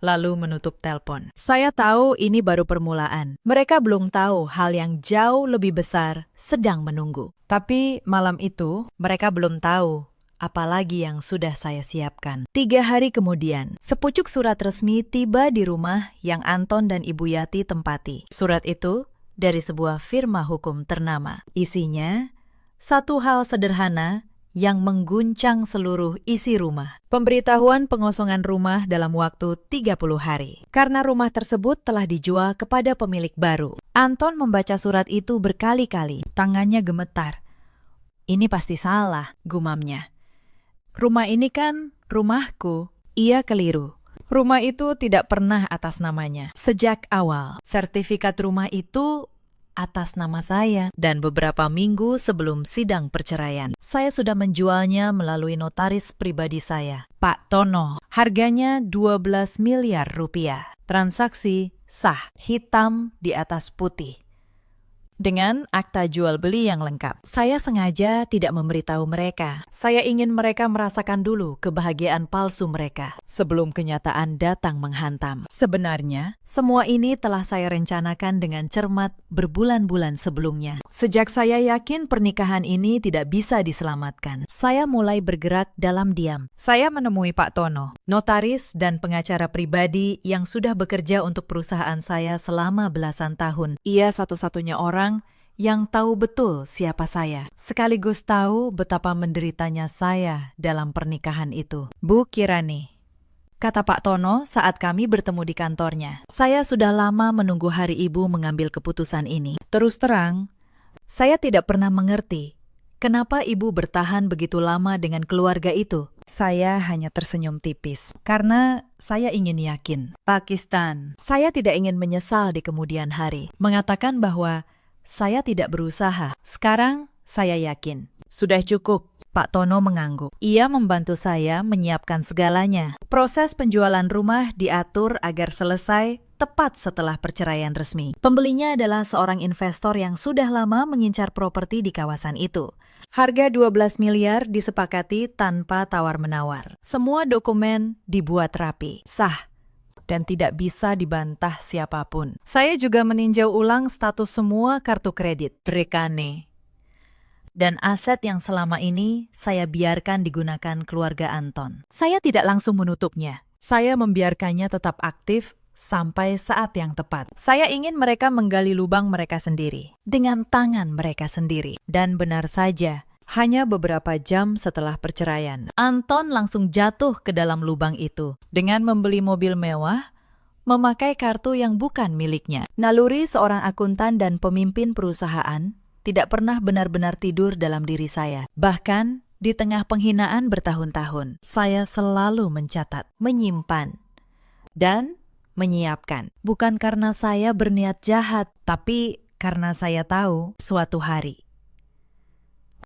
Lalu menutup telepon. Saya tahu ini baru permulaan. Mereka belum tahu hal yang jauh lebih besar sedang menunggu. Tapi malam itu, mereka belum tahu apalagi yang sudah saya siapkan. 3 hari kemudian, sepucuk surat resmi tiba di rumah yang Anton dan Ibu Yati tempati. Surat itu dari sebuah firma hukum ternama. Isinya, satu hal sederhana yang mengguncang seluruh isi rumah. Pemberitahuan pengosongan rumah dalam waktu 30 hari. Karena rumah tersebut telah dijual kepada pemilik baru. Anton membaca surat itu berkali-kali. Tangannya gemetar. Ini pasti salah, gumamnya. Rumah ini kan rumahku. Ia keliru. Rumah itu tidak pernah atas namanya. Sejak awal, sertifikat rumah itu atas nama saya. Dan beberapa minggu sebelum sidang perceraian, saya sudah menjualnya melalui notaris pribadi saya, Pak Tono. Harganya 12 miliar rupiah. Transaksi sah, hitam di atas putih, dengan akta jual beli yang lengkap. Saya sengaja tidak memberitahu mereka. Saya ingin mereka merasakan dulu kebahagiaan palsu mereka sebelum kenyataan datang menghantam. Sebenarnya, semua ini telah saya rencanakan dengan cermat berbulan-bulan sebelumnya. Sejak saya yakin pernikahan ini tidak bisa diselamatkan, saya mulai bergerak dalam diam. Saya menemui Pak Tono, notaris dan pengacara pribadi yang sudah bekerja untuk perusahaan saya selama belasan tahun. Ia satu-satunya orang yang tahu betul siapa saya, sekaligus tahu betapa menderitanya saya dalam pernikahan itu. Bu Kirani, kata Pak Tono saat kami bertemu di kantornya, saya sudah lama menunggu hari ibu mengambil keputusan ini. Terus terang, saya tidak pernah mengerti kenapa ibu bertahan begitu lama dengan keluarga itu. Saya hanya tersenyum tipis, karena saya ingin yakin. Pakistan, saya tidak ingin menyesal di kemudian hari, mengatakan bahwa saya tidak berusaha. Sekarang saya yakin. Sudah cukup. Pak Tono mengangguk. Ia membantu saya menyiapkan segalanya. Proses penjualan rumah diatur agar selesai tepat setelah perceraian resmi. Pembelinya adalah seorang investor yang sudah lama mengincar properti di kawasan itu. Harga 12 miliar disepakati tanpa tawar-menawar. Semua dokumen dibuat rapi, sah, dan tidak bisa dibantah siapapun. Saya juga meninjau ulang status semua kartu kredit, rekane, dan aset yang selama ini saya biarkan digunakan keluarga Anton. Saya tidak langsung menutupnya. Saya membiarkannya tetap aktif sampai saat yang tepat. Saya ingin mereka menggali lubang mereka sendiri, dengan tangan mereka sendiri. Dan benar saja, hanya beberapa jam setelah perceraian, Anton langsung jatuh ke dalam lubang itu. Dengan membeli mobil mewah, memakai kartu yang bukan miliknya. Naluri seorang akuntan dan pemimpin perusahaan tidak pernah benar-benar tidur dalam diri saya. Bahkan di tengah penghinaan bertahun-tahun, saya selalu mencatat, menyimpan, dan menyiapkan. Bukan karena saya berniat jahat, tapi karena saya tahu suatu hari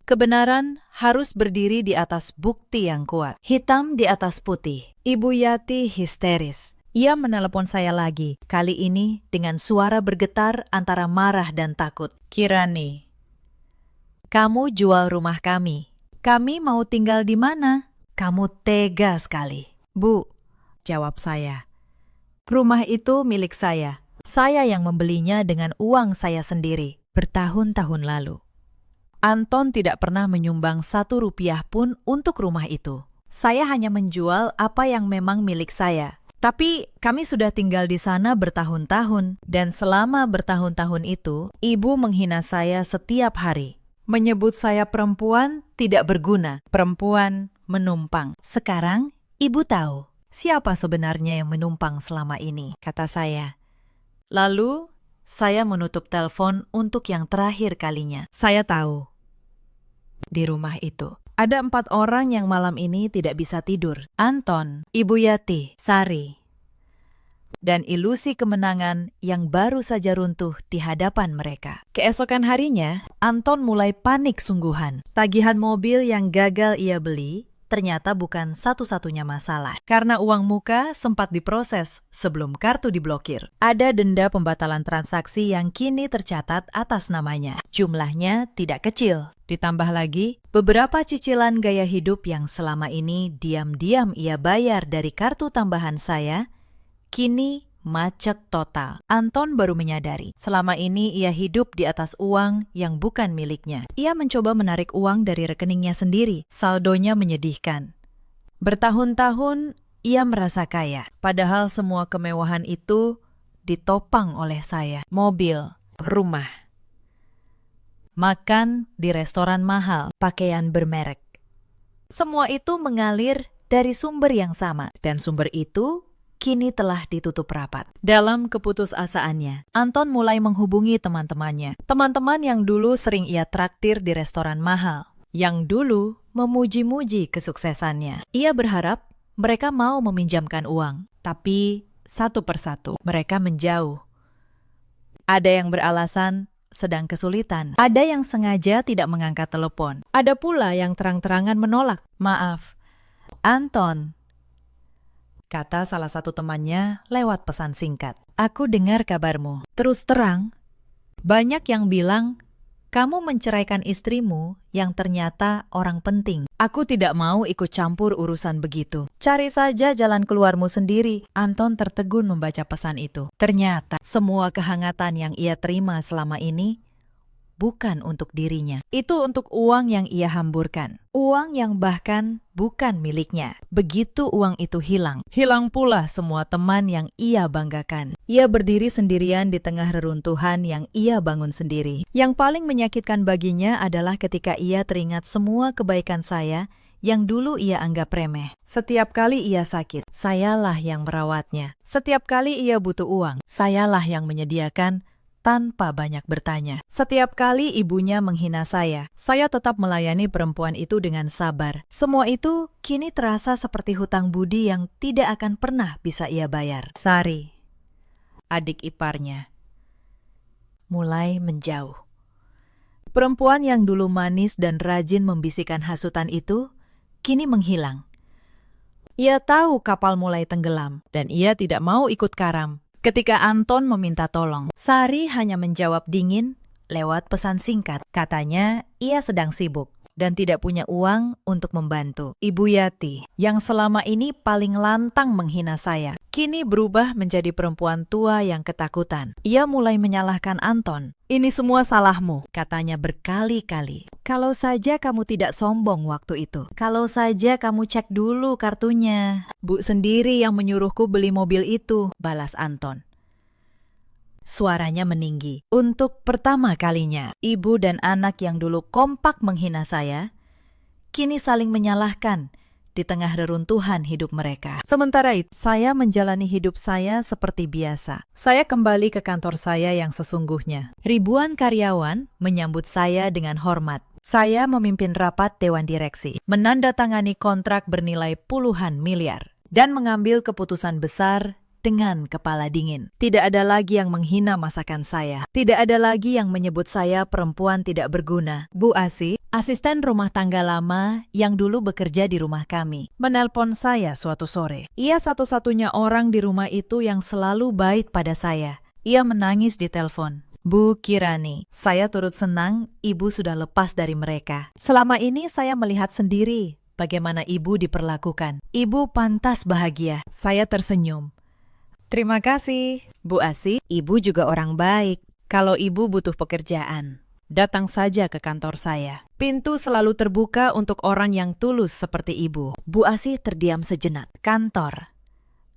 kebenaran harus berdiri di atas bukti yang kuat. Hitam di atas putih. Ibu Yati histeris. Ia menelepon saya lagi, kali ini dengan suara bergetar antara marah dan takut. Kirani, kamu jual rumah kami. Kami mau tinggal di mana? Kamu tega sekali. Bu, jawab saya. Rumah itu milik saya. Saya yang membelinya dengan uang saya sendiri bertahun-tahun lalu. Anton tidak pernah menyumbang 1 rupiah pun untuk rumah itu. Saya hanya menjual apa yang memang milik saya. Tapi kami sudah tinggal di sana bertahun-tahun, dan selama bertahun-tahun itu, ibu menghina saya setiap hari. Menyebut saya perempuan tidak berguna, perempuan menumpang. Sekarang, ibu tahu siapa sebenarnya yang menumpang selama ini, kata saya. Lalu, saya menutup telepon untuk yang terakhir kalinya. Saya tahu, di rumah itu ada 4 orang yang malam ini tidak bisa tidur. Anton, Ibu Yati, Sari, dan ilusi kemenangan yang baru saja runtuh di hadapan mereka. Keesokan harinya, Anton mulai panik sungguhan. Tagihan mobil yang gagal ia beli ternyata bukan satu-satunya masalah. Karena uang muka sempat diproses sebelum kartu diblokir. Ada denda pembatalan transaksi yang kini tercatat atas namanya. Jumlahnya tidak kecil. Ditambah lagi, beberapa cicilan gaya hidup yang selama ini diam-diam ia bayar dari kartu tambahan saya, kini macet total. Anton baru menyadari, selama ini ia hidup di atas uang yang bukan miliknya. Ia mencoba menarik uang dari rekeningnya sendiri. Saldonya menyedihkan. Bertahun-tahun ia merasa kaya, padahal semua kemewahan itu ditopang oleh saya. Mobil, rumah, makan di restoran mahal, pakaian bermerek. Semua itu mengalir dari sumber yang sama, dan sumber itu kini telah ditutup rapat. Dalam keputusasaannya, Anton mulai menghubungi teman-temannya. Teman-teman yang dulu sering ia traktir di restoran mahal, yang dulu memuji-muji kesuksesannya. Ia berharap mereka mau meminjamkan uang, tapi satu persatu mereka menjauh. Ada yang beralasan sedang kesulitan. Ada yang sengaja tidak mengangkat telepon. Ada pula yang terang-terangan menolak. Maaf, Anton, kata salah satu temannya lewat pesan singkat. Aku dengar kabarmu. Terus terang, banyak yang bilang kamu menceraikan istrimu yang ternyata orang penting. Aku tidak mau ikut campur urusan begitu. Cari saja jalan keluarmu sendiri. Anton tertegun membaca pesan itu. Ternyata semua kehangatan yang ia terima selama ini bukan untuk dirinya. Itu untuk uang yang ia hamburkan. Uang yang bahkan bukan miliknya. Begitu uang itu hilang, hilang pula semua teman yang ia banggakan. Ia berdiri sendirian di tengah reruntuhan yang ia bangun sendiri. Yang paling menyakitkan baginya adalah ketika ia teringat semua kebaikan saya yang dulu ia anggap remeh. Setiap kali ia sakit, sayalah yang merawatnya. Setiap kali ia butuh uang, sayalah yang menyediakan tanpa banyak bertanya. Setiap kali ibunya menghina saya tetap melayani perempuan itu dengan sabar. Semua itu kini terasa seperti hutang budi yang tidak akan pernah bisa ia bayar. Sari, adik iparnya, mulai menjauh. Perempuan yang dulu manis dan rajin membisikkan hasutan itu kini menghilang. Ia tahu kapal mulai tenggelam dan ia tidak mau ikut karam. Ketika Anton meminta tolong, Sari hanya menjawab dingin lewat pesan singkat. Katanya ia sedang sibuk dan tidak punya uang untuk membantu. Ibu Yati, yang selama ini paling lantang menghina saya, kini berubah menjadi perempuan tua yang ketakutan. Ia mulai menyalahkan Anton. Ini semua salahmu, katanya berkali-kali. Kalau saja kamu tidak sombong waktu itu. Kalau saja kamu cek dulu kartunya. Bu sendiri yang menyuruhku beli mobil itu, balas Anton. Suaranya meninggi. Untuk pertama kalinya, ibu dan anak yang dulu kompak menghina saya, kini saling menyalahkan di tengah reruntuhan hidup mereka. Sementara itu, saya menjalani hidup saya seperti biasa. Saya kembali ke kantor saya yang sesungguhnya. Ribuan karyawan menyambut saya dengan hormat. Saya memimpin rapat dewan direksi, menandatangani kontrak bernilai puluhan miliar, dan mengambil keputusan besar dengan kepala dingin. Tidak ada lagi yang menghina masakan saya. Tidak ada lagi yang menyebut saya perempuan tidak berguna. Bu Asih, asisten rumah tangga lama yang dulu bekerja di rumah kami, menelpon saya suatu sore. Ia satu-satunya orang di rumah itu yang selalu baik pada saya. Ia menangis di telepon. Bu Kirani, saya turut senang ibu sudah lepas dari mereka. Selama ini saya melihat sendiri bagaimana ibu diperlakukan. Ibu pantas bahagia. Saya tersenyum. Terima kasih, Bu Asih. Ibu juga orang baik. Kalau ibu butuh pekerjaan, datang saja ke kantor saya. Pintu selalu terbuka untuk orang yang tulus seperti ibu. Bu Asih terdiam sejenak. Kantor.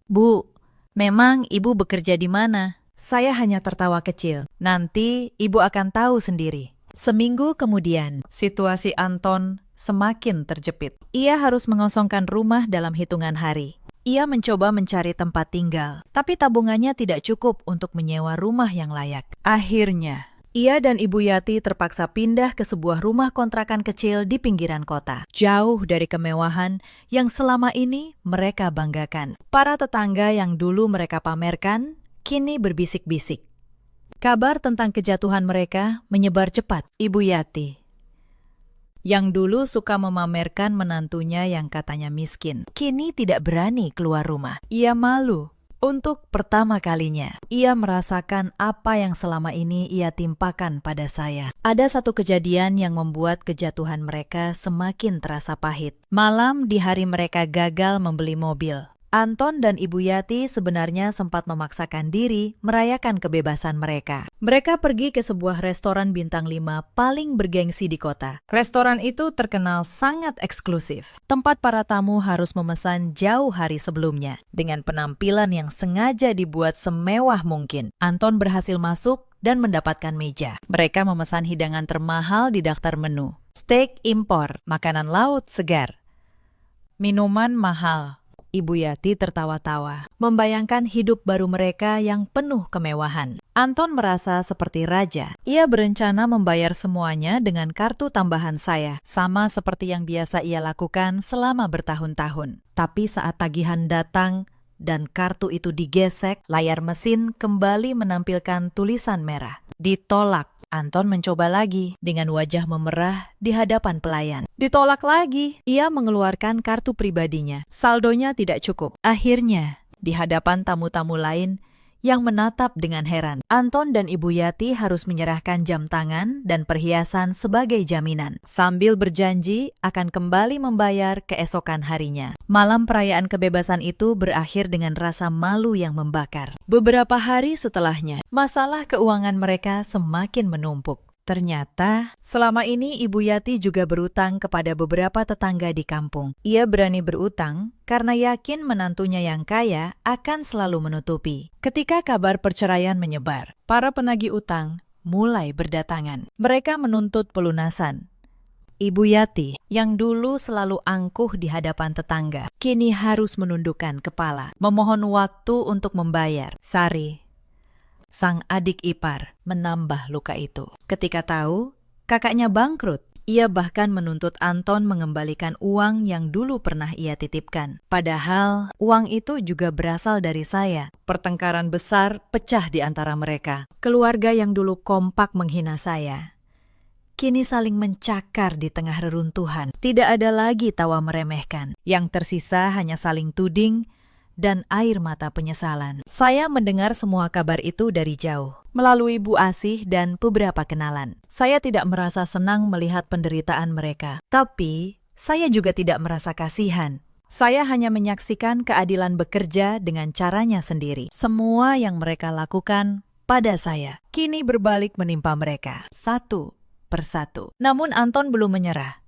Bu, memang ibu bekerja di mana? Saya hanya tertawa kecil. Nanti ibu akan tahu sendiri. Seminggu kemudian, situasi Anton semakin terjepit. Ia harus mengosongkan rumah dalam hitungan hari. Ia mencoba mencari tempat tinggal, tapi tabungannya tidak cukup untuk menyewa rumah yang layak. Akhirnya, ia dan Ibu Yati terpaksa pindah ke sebuah rumah kontrakan kecil di pinggiran kota, jauh dari kemewahan yang selama ini mereka banggakan. Para tetangga yang dulu mereka pamerkan, kini berbisik-bisik. Kabar tentang kejatuhan mereka menyebar cepat. Ibu Yati, yang dulu suka memamerkan menantunya yang katanya miskin, kini tidak berani keluar rumah. Ia malu. Untuk pertama kalinya, ia merasakan apa yang selama ini ia timpakan pada saya. Ada satu kejadian yang membuat kejatuhan mereka semakin terasa pahit. Malam di hari mereka gagal membeli mobil, Anton dan Ibu Yati sebenarnya sempat memaksakan diri merayakan kebebasan mereka. Mereka pergi ke sebuah restoran bintang 5 paling bergengsi di kota. Restoran itu terkenal sangat eksklusif. Tempat para tamu harus memesan jauh hari sebelumnya, dengan penampilan yang sengaja dibuat semewah mungkin. Anton berhasil masuk dan mendapatkan meja. Mereka memesan hidangan termahal di daftar menu. Steak impor, makanan laut segar, minuman mahal. Ibu Yati tertawa-tawa, membayangkan hidup baru mereka yang penuh kemewahan. Anton merasa seperti raja. Ia berencana membayar semuanya dengan kartu tambahan saya, sama seperti yang biasa ia lakukan selama bertahun-tahun. Tapi saat tagihan datang dan kartu itu digesek, layar mesin kembali menampilkan tulisan merah. Ditolak. Anton mencoba lagi dengan wajah memerah di hadapan pelayan. Ditolak lagi. Ia mengeluarkan kartu pribadinya. Saldonya tidak cukup. Akhirnya, di hadapan tamu-tamu lain yang menatap dengan heran, Anton dan Ibu Yati harus menyerahkan jam tangan dan perhiasan sebagai jaminan, sambil berjanji akan kembali membayar keesokan harinya. Malam perayaan kebebasan itu berakhir dengan rasa malu yang membakar. Beberapa hari setelahnya, masalah keuangan mereka semakin menumpuk. Ternyata, selama ini Ibu Yati juga berutang kepada beberapa tetangga di kampung. Ia berani berutang karena yakin menantunya yang kaya akan selalu menutupi. Ketika kabar perceraian menyebar, para penagih utang mulai berdatangan. Mereka menuntut pelunasan. Ibu Yati, yang dulu selalu angkuh di hadapan tetangga, kini harus menundukkan kepala, memohon waktu untuk membayar. Sari, sang adik ipar, menambah luka itu. Ketika tahu kakaknya bangkrut, ia bahkan menuntut Anton mengembalikan uang yang dulu pernah ia titipkan. Padahal uang itu juga berasal dari saya. Pertengkaran besar pecah di antara mereka. Keluarga yang dulu kompak menghina saya, kini saling mencakar di tengah reruntuhan. Tidak ada lagi tawa meremehkan. Yang tersisa hanya saling tuding dan air mata penyesalan. Saya mendengar semua kabar itu dari jauh, melalui Bu Asih dan beberapa kenalan. Saya tidak merasa senang melihat penderitaan mereka. Tapi, saya juga tidak merasa kasihan. Saya hanya menyaksikan keadilan bekerja dengan caranya sendiri. Semua yang mereka lakukan pada saya kini berbalik menimpa mereka, satu persatu. Namun Anton belum menyerah.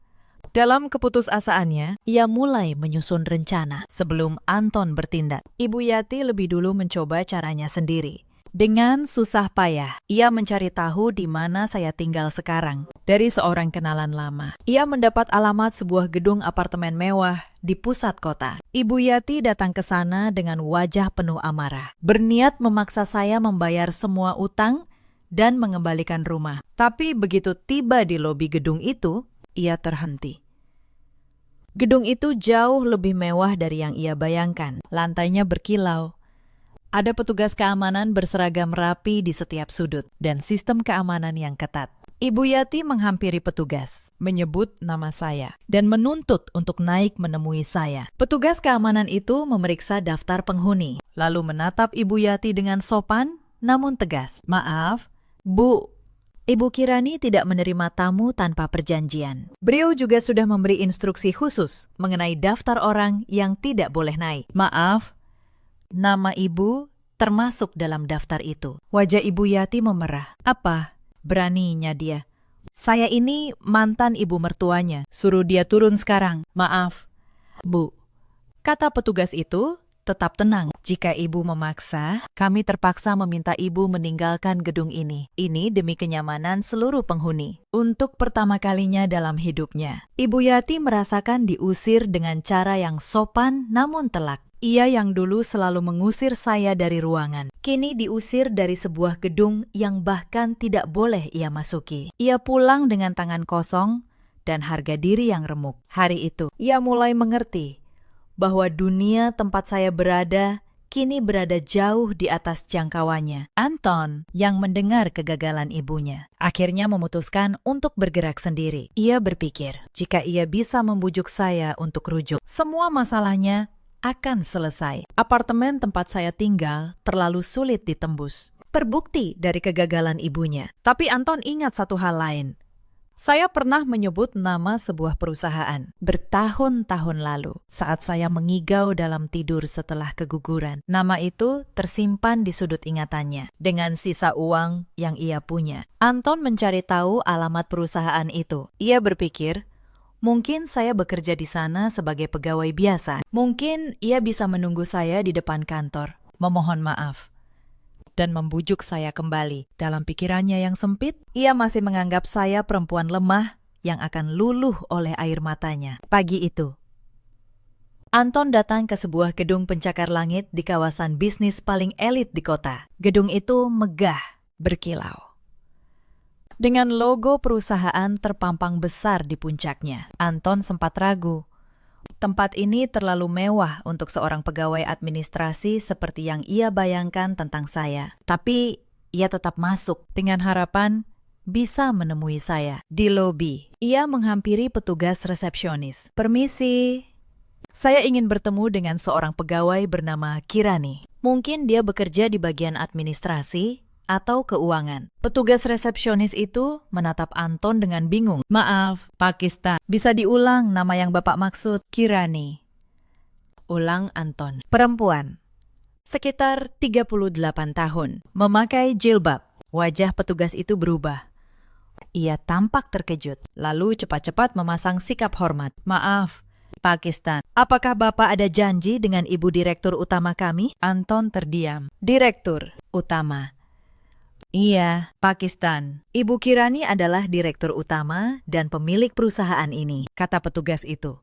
Dalam keputusasaannya, ia mulai menyusun rencana. Sebelum Anton bertindak, Ibu Yati lebih dulu mencoba caranya sendiri. Dengan susah payah, ia mencari tahu di mana saya tinggal sekarang. Dari seorang kenalan lama, ia mendapat alamat sebuah gedung apartemen mewah di pusat kota. Ibu Yati datang ke sana dengan wajah penuh amarah, berniat memaksa saya membayar semua utang dan mengembalikan rumah. Tapi begitu tiba di lobi gedung itu, ia terhenti. Gedung itu jauh lebih mewah dari yang ia bayangkan. Lantainya berkilau. Ada petugas keamanan berseragam rapi di setiap sudut dan sistem keamanan yang ketat. Ibu Yati menghampiri petugas, menyebut nama saya, dan menuntut untuk naik menemui saya. Petugas keamanan itu memeriksa daftar penghuni, lalu menatap Ibu Yati dengan sopan namun tegas. Maaf, Bu. Ibu Kirani tidak menerima tamu tanpa perjanjian. Beliau juga sudah memberi instruksi khusus mengenai daftar orang yang tidak boleh naik. Maaf, nama ibu termasuk dalam daftar itu. Wajah Ibu Yati memerah. Apa? Beraninya dia. Saya ini mantan ibu mertuanya. Suruh dia turun sekarang. Maaf, Bu. Kata petugas itu tetap tenang. Jika ibu memaksa, kami terpaksa meminta ibu meninggalkan gedung ini. Ini demi kenyamanan seluruh penghuni. Untuk pertama kalinya dalam hidupnya, Ibu Yati merasakan diusir dengan cara yang sopan namun telak. Ia yang dulu selalu mengusir saya dari ruangan, kini diusir dari sebuah gedung yang bahkan tidak boleh ia masuki. Ia pulang dengan tangan kosong dan harga diri yang remuk. Hari itu, ia mulai mengerti bahwa dunia tempat saya berada kini berada jauh di atas jangkauannya. Anton, yang mendengar kegagalan ibunya, akhirnya memutuskan untuk bergerak sendiri. Ia berpikir, jika ia bisa membujuk saya untuk rujuk, semua masalahnya akan selesai. Apartemen tempat saya tinggal terlalu sulit ditembus. Terbukti dari kegagalan ibunya. Tapi Anton ingat satu hal lain. Saya pernah menyebut nama sebuah perusahaan bertahun-tahun lalu saat saya mengigau dalam tidur setelah keguguran. Nama itu tersimpan di sudut ingatannya dengan sisa uang yang ia punya. Anton mencari tahu alamat perusahaan itu. Ia berpikir, mungkin saya bekerja di sana sebagai pegawai biasa. Mungkin ia bisa menunggu saya di depan kantor, memohon maaf, dan membujuk saya kembali. Dalam pikirannya yang sempit, ia masih menganggap saya perempuan lemah yang akan luluh oleh air matanya. Pagi itu, Anton datang ke sebuah gedung pencakar langit di kawasan bisnis paling elit di kota. Gedung itu megah, berkilau, dengan logo perusahaan terpampang besar di puncaknya. Anton sempat ragu. Tempat ini terlalu mewah untuk seorang pegawai administrasi seperti yang ia bayangkan tentang saya. Tapi ia tetap masuk dengan harapan bisa menemui saya. Di lobi, ia menghampiri petugas resepsionis. Permisi, saya ingin bertemu dengan seorang pegawai bernama Kirani. Mungkin dia bekerja di bagian administrasi atau keuangan. Petugas resepsionis itu menatap Anton dengan bingung. Maaf, Pakistan. Bisa diulang nama yang Bapak maksud? Kirani. Ulang Anton. Perempuan. Sekitar 38 tahun. Memakai jilbab. Wajah petugas itu berubah. Ia tampak terkejut. Lalu cepat-cepat memasang sikap hormat. Maaf, Pakistan. Apakah Bapak ada janji dengan Ibu Direktur Utama kami? Anton terdiam. Direktur Utama. Iya, Pakistan. Ibu Kirani adalah direktur utama dan pemilik perusahaan ini, kata petugas itu.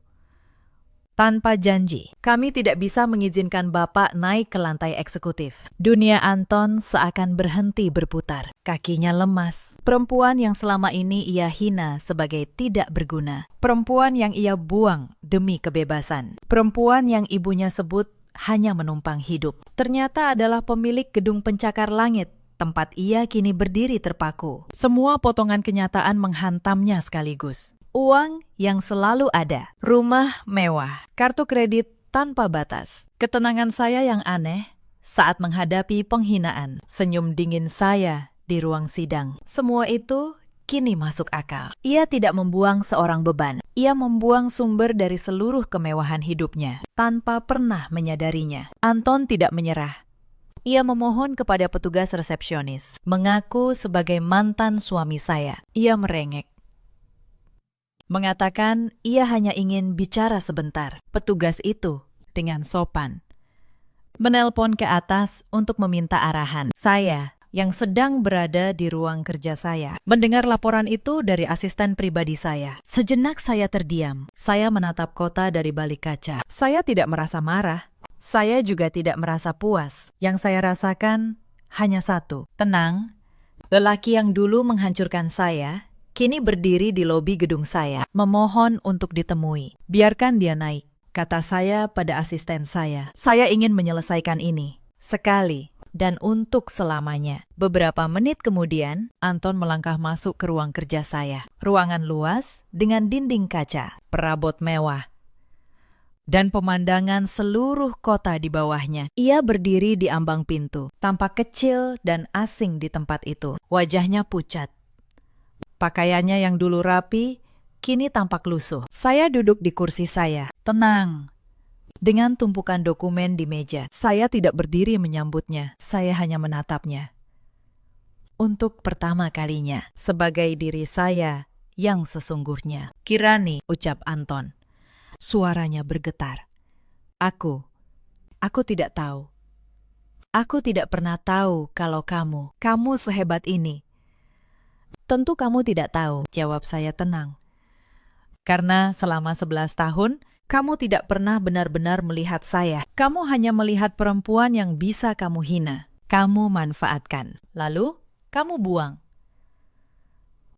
Tanpa janji, kami tidak bisa mengizinkan Bapak naik ke lantai eksekutif. Dunia Anton seakan berhenti berputar. Kakinya lemas. Perempuan yang selama ini ia hina sebagai tidak berguna. Perempuan yang ia buang demi kebebasan. Perempuan yang ibunya sebut hanya menumpang hidup. Ternyata adalah pemilik gedung pencakar langit, tempat ia kini berdiri terpaku. Semua potongan kenyataan menghantamnya sekaligus. Uang yang selalu ada, rumah mewah, kartu kredit tanpa batas, ketenangan saya yang aneh saat menghadapi penghinaan, senyum dingin saya di ruang sidang. Semua itu kini masuk akal. Ia tidak membuang seorang beban. Ia membuang sumber dari seluruh kemewahan hidupnya tanpa pernah menyadarinya. Anton tidak menyerah. Ia memohon kepada petugas resepsionis, mengaku sebagai mantan suami saya. Ia merengek, mengatakan ia hanya ingin bicara sebentar. Petugas itu dengan sopan menelpon ke atas untuk meminta arahan. Saya yang sedang berada di ruang kerja saya mendengar laporan itu dari asisten pribadi saya. Sejenak saya terdiam. Saya menatap kota dari balik kaca. Saya tidak merasa marah. Saya juga tidak merasa puas. Yang saya rasakan hanya satu, tenang. Lelaki yang dulu menghancurkan saya kini berdiri di lobi gedung saya, memohon untuk ditemui. Biarkan dia naik, kata saya pada asisten saya. Saya ingin menyelesaikan ini sekali dan untuk selamanya. Beberapa menit kemudian, Anton melangkah masuk ke ruang kerja saya. Ruangan luas dengan dinding kaca, perabot mewah, dan pemandangan seluruh kota di bawahnya. Ia berdiri di ambang pintu, tampak kecil dan asing di tempat itu. Wajahnya pucat. Pakaiannya yang dulu rapi, kini tampak lusuh. Saya duduk di kursi saya, tenang, dengan tumpukan dokumen di meja. Saya tidak berdiri menyambutnya, saya hanya menatapnya. Untuk pertama kalinya, sebagai diri saya yang sesungguhnya. Kirani, ucap Anton. Suaranya bergetar. Aku tidak tahu. Aku tidak pernah tahu kalau kamu sehebat ini. Tentu kamu tidak tahu, jawab saya tenang. Karena selama 11 tahun, kamu tidak pernah benar-benar melihat saya. Kamu hanya melihat perempuan yang bisa kamu hina. Kamu manfaatkan. Lalu, kamu buang.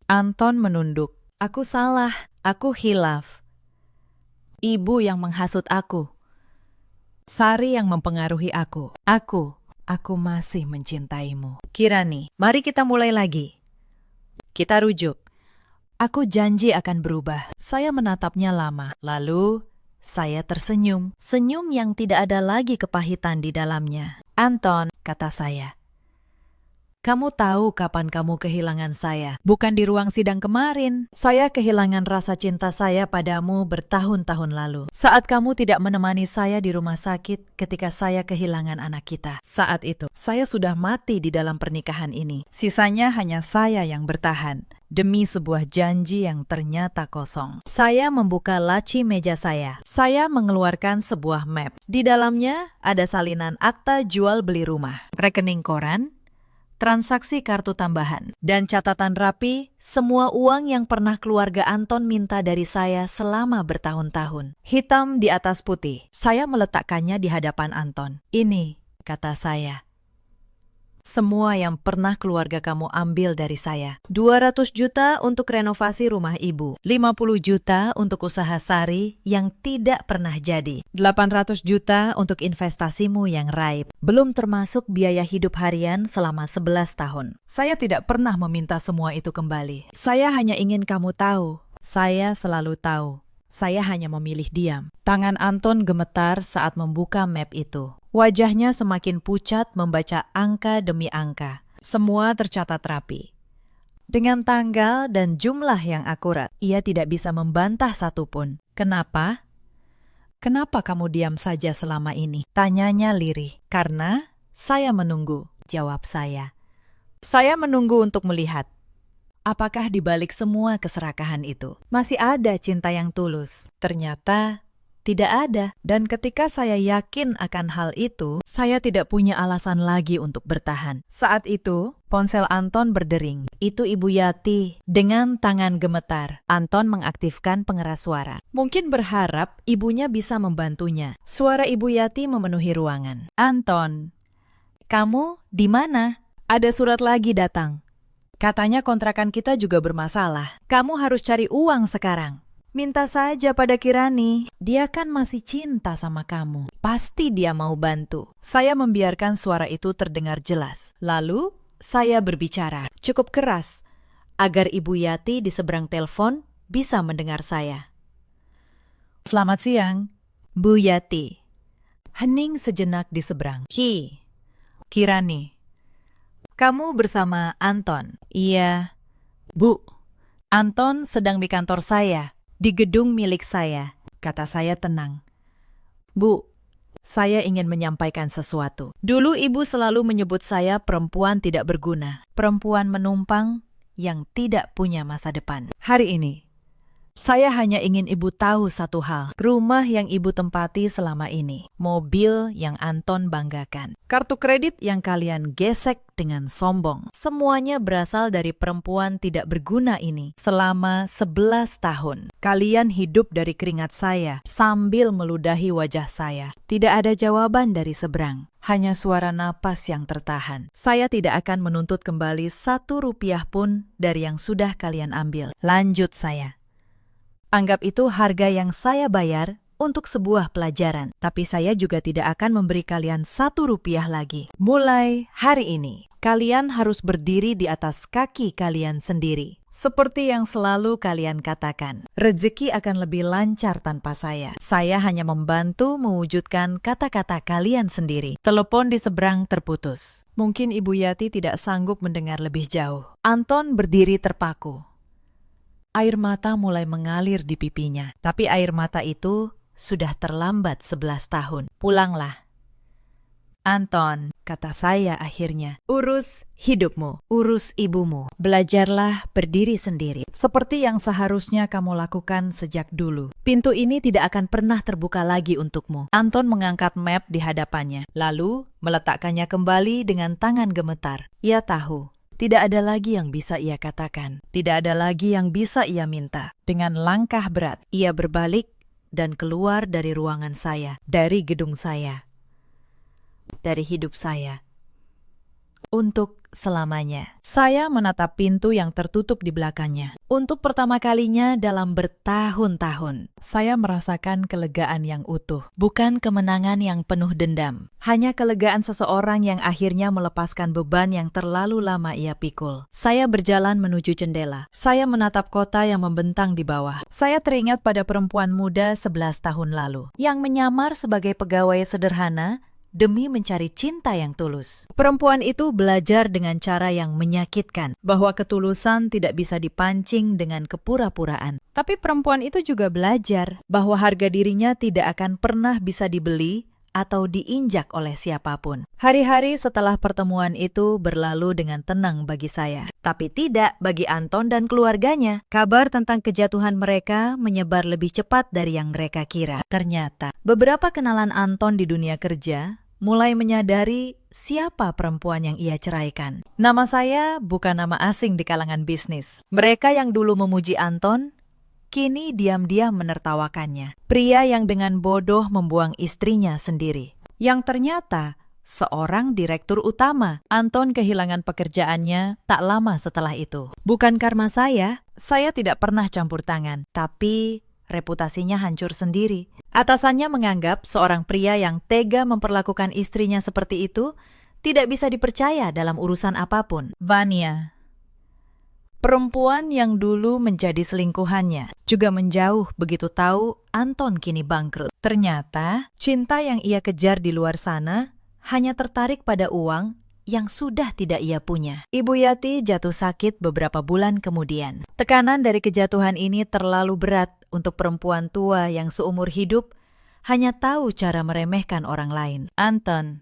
Anton menunduk. Aku salah. Aku khilaf. Ibu yang menghasut aku. Sari yang mempengaruhi aku. Aku masih mencintaimu. Kirani, mari kita mulai lagi. Kita rujuk. Aku janji akan berubah. Saya menatapnya lama. Lalu, saya tersenyum. Senyum yang tidak ada lagi kepahitan di dalamnya. Anton, kata saya. Kamu tahu kapan kamu kehilangan saya? Bukan di ruang sidang kemarin. Saya kehilangan rasa cinta saya padamu bertahun-tahun lalu. Saat kamu tidak menemani saya di rumah sakit ketika saya kehilangan anak kita. Saat itu, saya sudah mati di dalam pernikahan ini. Sisanya hanya saya yang bertahan. Demi sebuah janji yang ternyata kosong. Saya membuka laci meja saya. Saya mengeluarkan sebuah map. Di dalamnya ada salinan akta jual beli rumah, rekening koran, transaksi kartu tambahan, dan catatan rapi semua uang yang pernah keluarga Anton minta dari saya selama bertahun-tahun. Hitam di atas putih. Saya meletakkannya di hadapan Anton. Ini, kata saya, semua yang pernah keluarga kamu ambil dari saya. 200 juta untuk renovasi rumah ibu. 50 juta untuk usaha Sari yang tidak pernah jadi. 800 juta untuk investasimu yang raib. Belum termasuk biaya hidup harian selama 11 tahun. Saya tidak pernah meminta semua itu kembali. Saya hanya ingin kamu tahu. Saya selalu tahu. Saya hanya memilih diam. Tangan Anton gemetar saat membuka map itu. Wajahnya semakin pucat membaca angka demi angka. Semua tercatat rapi. Dengan tanggal dan jumlah yang akurat. Ia tidak bisa membantah satupun. Kenapa? Kenapa kamu diam saja selama ini? Tanyanya lirih. Karena saya menunggu, jawab saya. Saya menunggu untuk melihat. Apakah di balik semua keserakahan itu masih ada cinta yang tulus? Ternyata tidak ada. Dan ketika saya yakin akan hal itu, saya tidak punya alasan lagi untuk bertahan. Saat itu, ponsel Anton berdering. Itu Ibu Yati. Dengan tangan gemetar, Anton mengaktifkan pengeras suara. Mungkin berharap ibunya bisa membantunya. Suara Ibu Yati memenuhi ruangan. Anton, kamu di mana? Ada surat lagi datang. Katanya kontrakan kita juga bermasalah. Kamu harus cari uang sekarang. Minta saja pada Kirani. Dia kan masih cinta sama kamu. Pasti dia mau bantu. Saya membiarkan suara itu terdengar jelas. Lalu, saya berbicara cukup keras agar Ibu Yati di seberang telepon bisa mendengar saya. Selamat siang, Bu Yati. Hening sejenak di seberang. Kirani. Kamu bersama Anton? Iya. Bu, Anton sedang di kantor saya, di gedung milik saya, kata saya tenang. Bu, saya ingin menyampaikan sesuatu. Dulu ibu selalu menyebut saya perempuan tidak berguna, perempuan menumpang yang tidak punya masa depan. Hari ini, Saya hanya ingin ibu tahu satu hal. Rumah yang ibu tempati selama ini. Mobil yang Anton banggakan. Kartu kredit yang kalian gesek dengan sombong. Semuanya berasal dari perempuan tidak berguna ini. Selama 11 tahun. Kalian hidup dari keringat saya sambil meludahi wajah saya. Tidak ada jawaban dari seberang. Hanya suara napas yang tertahan. Saya tidak akan menuntut kembali 1 rupiah pun dari yang sudah kalian ambil. Lanjut saya. Anggap itu harga yang saya bayar untuk sebuah pelajaran. Tapi saya juga tidak akan memberi kalian 1 rupiah lagi. Mulai hari ini, kalian harus berdiri di atas kaki kalian sendiri. Seperti yang selalu kalian katakan, rezeki akan lebih lancar tanpa saya. Saya hanya membantu mewujudkan kata-kata kalian sendiri. Telepon di seberang terputus. Mungkin Ibu Yati tidak sanggup mendengar lebih jauh. Anton berdiri terpaku. Air mata mulai mengalir di pipinya. Tapi air mata itu sudah terlambat 11 tahun. Pulanglah. Anton, kata saya akhirnya, urus hidupmu, urus ibumu. Belajarlah berdiri sendiri. Seperti yang seharusnya kamu lakukan sejak dulu. Pintu ini tidak akan pernah terbuka lagi untukmu. Anton mengangkat map di hadapannya, lalu meletakkannya kembali dengan tangan gemetar. Ia tahu. Tidak ada lagi yang bisa ia katakan. Tidak ada lagi yang bisa ia minta. Dengan langkah berat, ia berbalik dan keluar dari ruangan saya, dari gedung saya, dari hidup saya. Untuk selamanya. Saya menatap pintu yang tertutup di belakangnya. Untuk pertama kalinya dalam bertahun-tahun, saya merasakan kelegaan yang utuh. Bukan kemenangan yang penuh dendam. Hanya kelegaan seseorang yang akhirnya melepaskan beban yang terlalu lama ia pikul. Saya berjalan menuju jendela. Saya menatap kota yang membentang di bawah. Saya teringat pada perempuan muda 11 tahun lalu, yang menyamar sebagai pegawai sederhana demi mencari cinta yang tulus. Perempuan itu belajar dengan cara yang menyakitkan, bahwa ketulusan tidak bisa dipancing dengan kepura-puraan. Tapi perempuan itu juga belajar bahwa harga dirinya tidak akan pernah bisa dibeli atau diinjak oleh siapapun. Hari-hari setelah pertemuan itu berlalu dengan tenang bagi saya. Tapi tidak bagi Anton dan keluarganya. Kabar tentang kejatuhan mereka menyebar lebih cepat dari yang mereka kira. Ternyata, beberapa kenalan Anton di dunia kerja mulai menyadari siapa perempuan yang ia ceraikan. Nama saya bukan nama asing di kalangan bisnis. Mereka yang dulu memuji Anton, kini diam-diam menertawakannya. Pria yang dengan bodoh membuang istrinya sendiri. Yang ternyata seorang direktur utama. Anton kehilangan pekerjaannya tak lama setelah itu. Bukan karena saya tidak pernah campur tangan. Tapi reputasinya hancur sendiri. Atasannya menganggap seorang pria yang tega memperlakukan istrinya seperti itu tidak bisa dipercaya dalam urusan apapun. Vania, perempuan yang dulu menjadi selingkuhannya, juga menjauh begitu tahu Anton kini bangkrut. Ternyata, cinta yang ia kejar di luar sana hanya tertarik pada uang yang sudah tidak ia punya. Ibu Yati jatuh sakit beberapa bulan kemudian. Tekanan dari kejatuhan ini terlalu berat untuk perempuan tua yang seumur hidup hanya tahu cara meremehkan orang lain. Anton,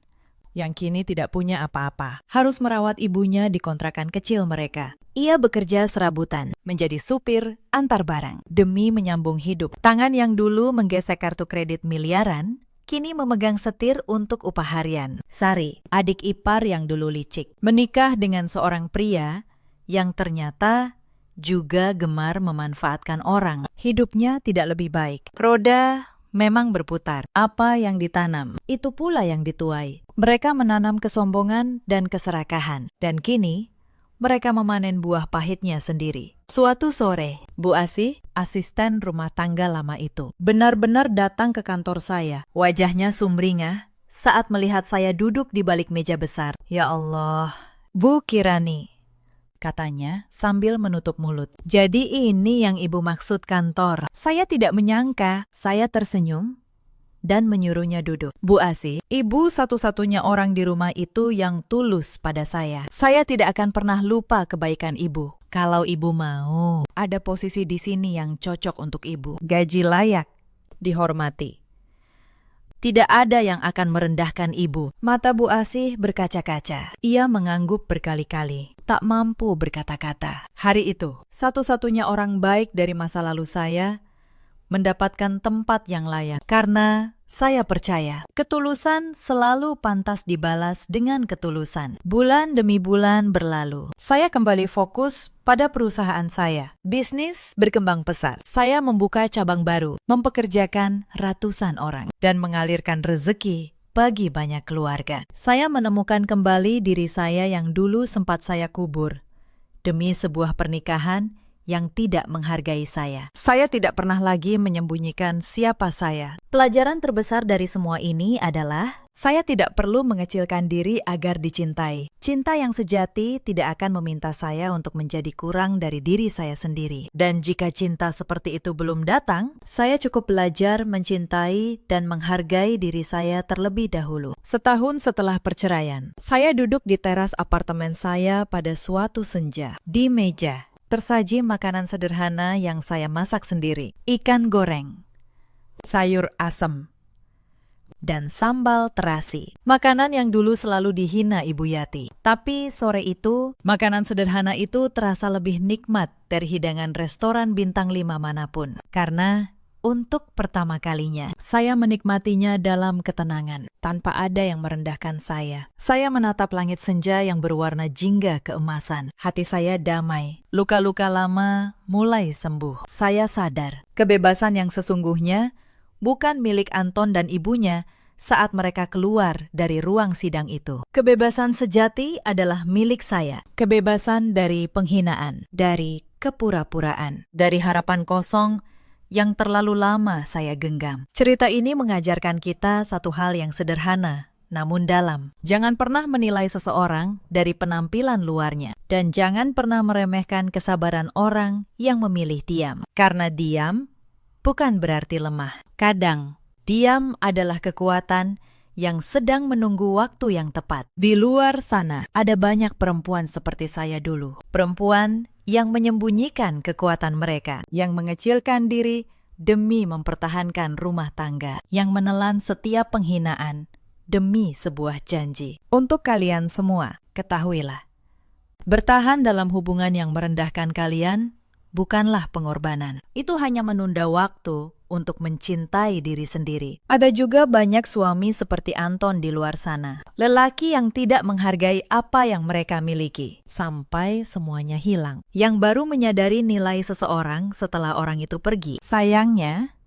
yang kini tidak punya apa-apa, harus merawat ibunya di kontrakan kecil mereka. Ia bekerja serabutan, menjadi supir antar barang, demi menyambung hidup. Tangan yang dulu menggesek kartu kredit miliaran, kini memegang setir untuk upah harian. Sari, adik ipar yang dulu licik, menikah dengan seorang pria yang ternyata juga gemar memanfaatkan orang. Hidupnya tidak lebih baik. Roda memang berputar. Apa yang ditanam, itu pula yang dituai. Mereka menanam kesombongan dan keserakahan. Dan kini, mereka memanen buah pahitnya sendiri. Suatu sore, Bu Asih, asisten rumah tangga lama itu, benar-benar datang ke kantor saya. Wajahnya sumringah saat melihat saya duduk di balik meja besar. Ya Allah, Bu Kirani, katanya sambil menutup mulut. Jadi ini yang Ibu maksud kantor. Saya tidak menyangka. Saya tersenyum dan menyuruhnya duduk. Bu Asih, Ibu satu-satunya orang di rumah itu yang tulus pada saya. Saya tidak akan pernah lupa kebaikan Ibu. Kalau Ibu mau, ada posisi di sini yang cocok untuk Ibu. Gaji layak, dihormati. Tidak ada yang akan merendahkan ibu. Mata Bu Asih berkaca-kaca. Ia mengangguk berkali-kali, tak mampu berkata-kata. Hari itu, satu-satunya orang baik dari masa lalu saya mendapatkan tempat yang layak. Karena saya percaya, ketulusan selalu pantas dibalas dengan ketulusan. Bulan demi bulan berlalu. Saya kembali fokus pada perusahaan saya. Bisnis berkembang pesat. Saya membuka cabang baru, mempekerjakan ratusan orang, dan mengalirkan rezeki bagi banyak keluarga. Saya menemukan kembali diri saya yang dulu sempat saya kubur demi sebuah pernikahan yang tidak menghargai saya. Saya tidak pernah lagi menyembunyikan siapa saya. Pelajaran terbesar dari semua ini adalah saya tidak perlu mengecilkan diri agar dicintai. Cinta yang sejati tidak akan meminta saya untuk menjadi kurang dari diri saya sendiri. Dan jika cinta seperti itu belum datang, saya cukup belajar mencintai dan menghargai diri saya terlebih dahulu. Setahun setelah perceraian, saya duduk di teras apartemen saya pada suatu senja. Di meja tersaji makanan sederhana yang saya masak sendiri. Ikan goreng, sayur asem, dan sambal terasi. Makanan yang dulu selalu dihina Ibu Yati. Tapi sore itu, makanan sederhana itu terasa lebih nikmat dari hidangan restoran bintang 5 manapun. Karena untuk pertama kalinya, saya menikmatinya dalam ketenangan, tanpa ada yang merendahkan saya. Saya menatap langit senja yang berwarna jingga keemasan. Hati saya damai. Luka-luka lama mulai sembuh. Saya sadar, kebebasan yang sesungguhnya bukan milik Anton dan ibunya saat mereka keluar dari ruang sidang itu. Kebebasan sejati adalah milik saya. Kebebasan dari penghinaan, dari kepura-puraan, dari harapan kosong yang terlalu lama saya genggam. Cerita ini mengajarkan kita satu hal yang sederhana, namun dalam. Jangan pernah menilai seseorang dari penampilan luarnya. Dan jangan pernah meremehkan kesabaran orang yang memilih diam. Karena diam bukan berarti lemah. Kadang, diam adalah kekuatan yang sedang menunggu waktu yang tepat. Di luar sana, ada banyak perempuan seperti saya dulu. Perempuan yang menyembunyikan kekuatan mereka, yang mengecilkan diri demi mempertahankan rumah tangga, yang menelan setiap penghinaan demi sebuah janji. Untuk kalian semua, ketahuilah, bertahan dalam hubungan yang merendahkan kalian bukanlah pengorbanan. Itu hanya menunda waktu untuk mencintai diri sendiri. Ada juga banyak suami seperti Anton di luar sana. Lelaki yang tidak menghargai apa yang mereka miliki, sampai semuanya hilang. Yang baru menyadari nilai seseorang setelah orang itu pergi. Sayangnya,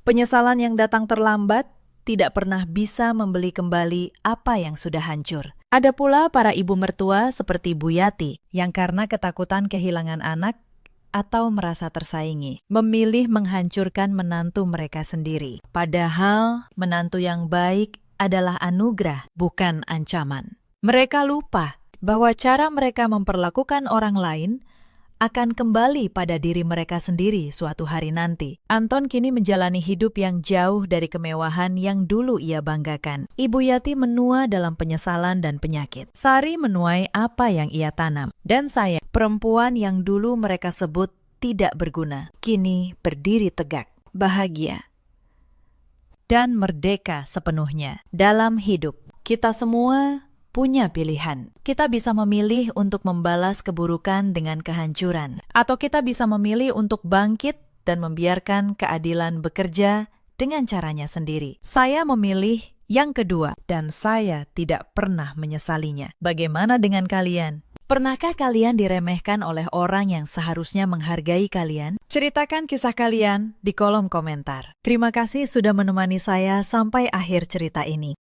penyesalan yang datang terlambat tidak pernah bisa membeli kembali apa yang sudah hancur. Ada pula para ibu mertua seperti Bu Yati, yang karena ketakutan kehilangan anak, atau merasa tersaingi, memilih menghancurkan menantu mereka sendiri. Padahal menantu yang baik adalah anugerah, bukan ancaman. Mereka lupa bahwa cara mereka memperlakukan orang lain akan kembali pada diri mereka sendiri suatu hari nanti. Anton kini menjalani hidup yang jauh dari kemewahan yang dulu ia banggakan. Ibu Yati menua dalam penyesalan dan penyakit. Sari menuai apa yang ia tanam. Dan saya, perempuan yang dulu mereka sebut tidak berguna, kini berdiri tegak, bahagia, dan merdeka sepenuhnya. Dalam hidup, kita semua punya pilihan. Kita bisa memilih untuk membalas keburukan dengan kehancuran. Atau kita bisa memilih untuk bangkit dan membiarkan keadilan bekerja dengan caranya sendiri. Saya memilih yang kedua, dan saya tidak pernah menyesalinya. Bagaimana dengan kalian? Pernahkah kalian diremehkan oleh orang yang seharusnya menghargai kalian? Ceritakan kisah kalian di kolom komentar. Terima kasih sudah menemani saya sampai akhir cerita ini.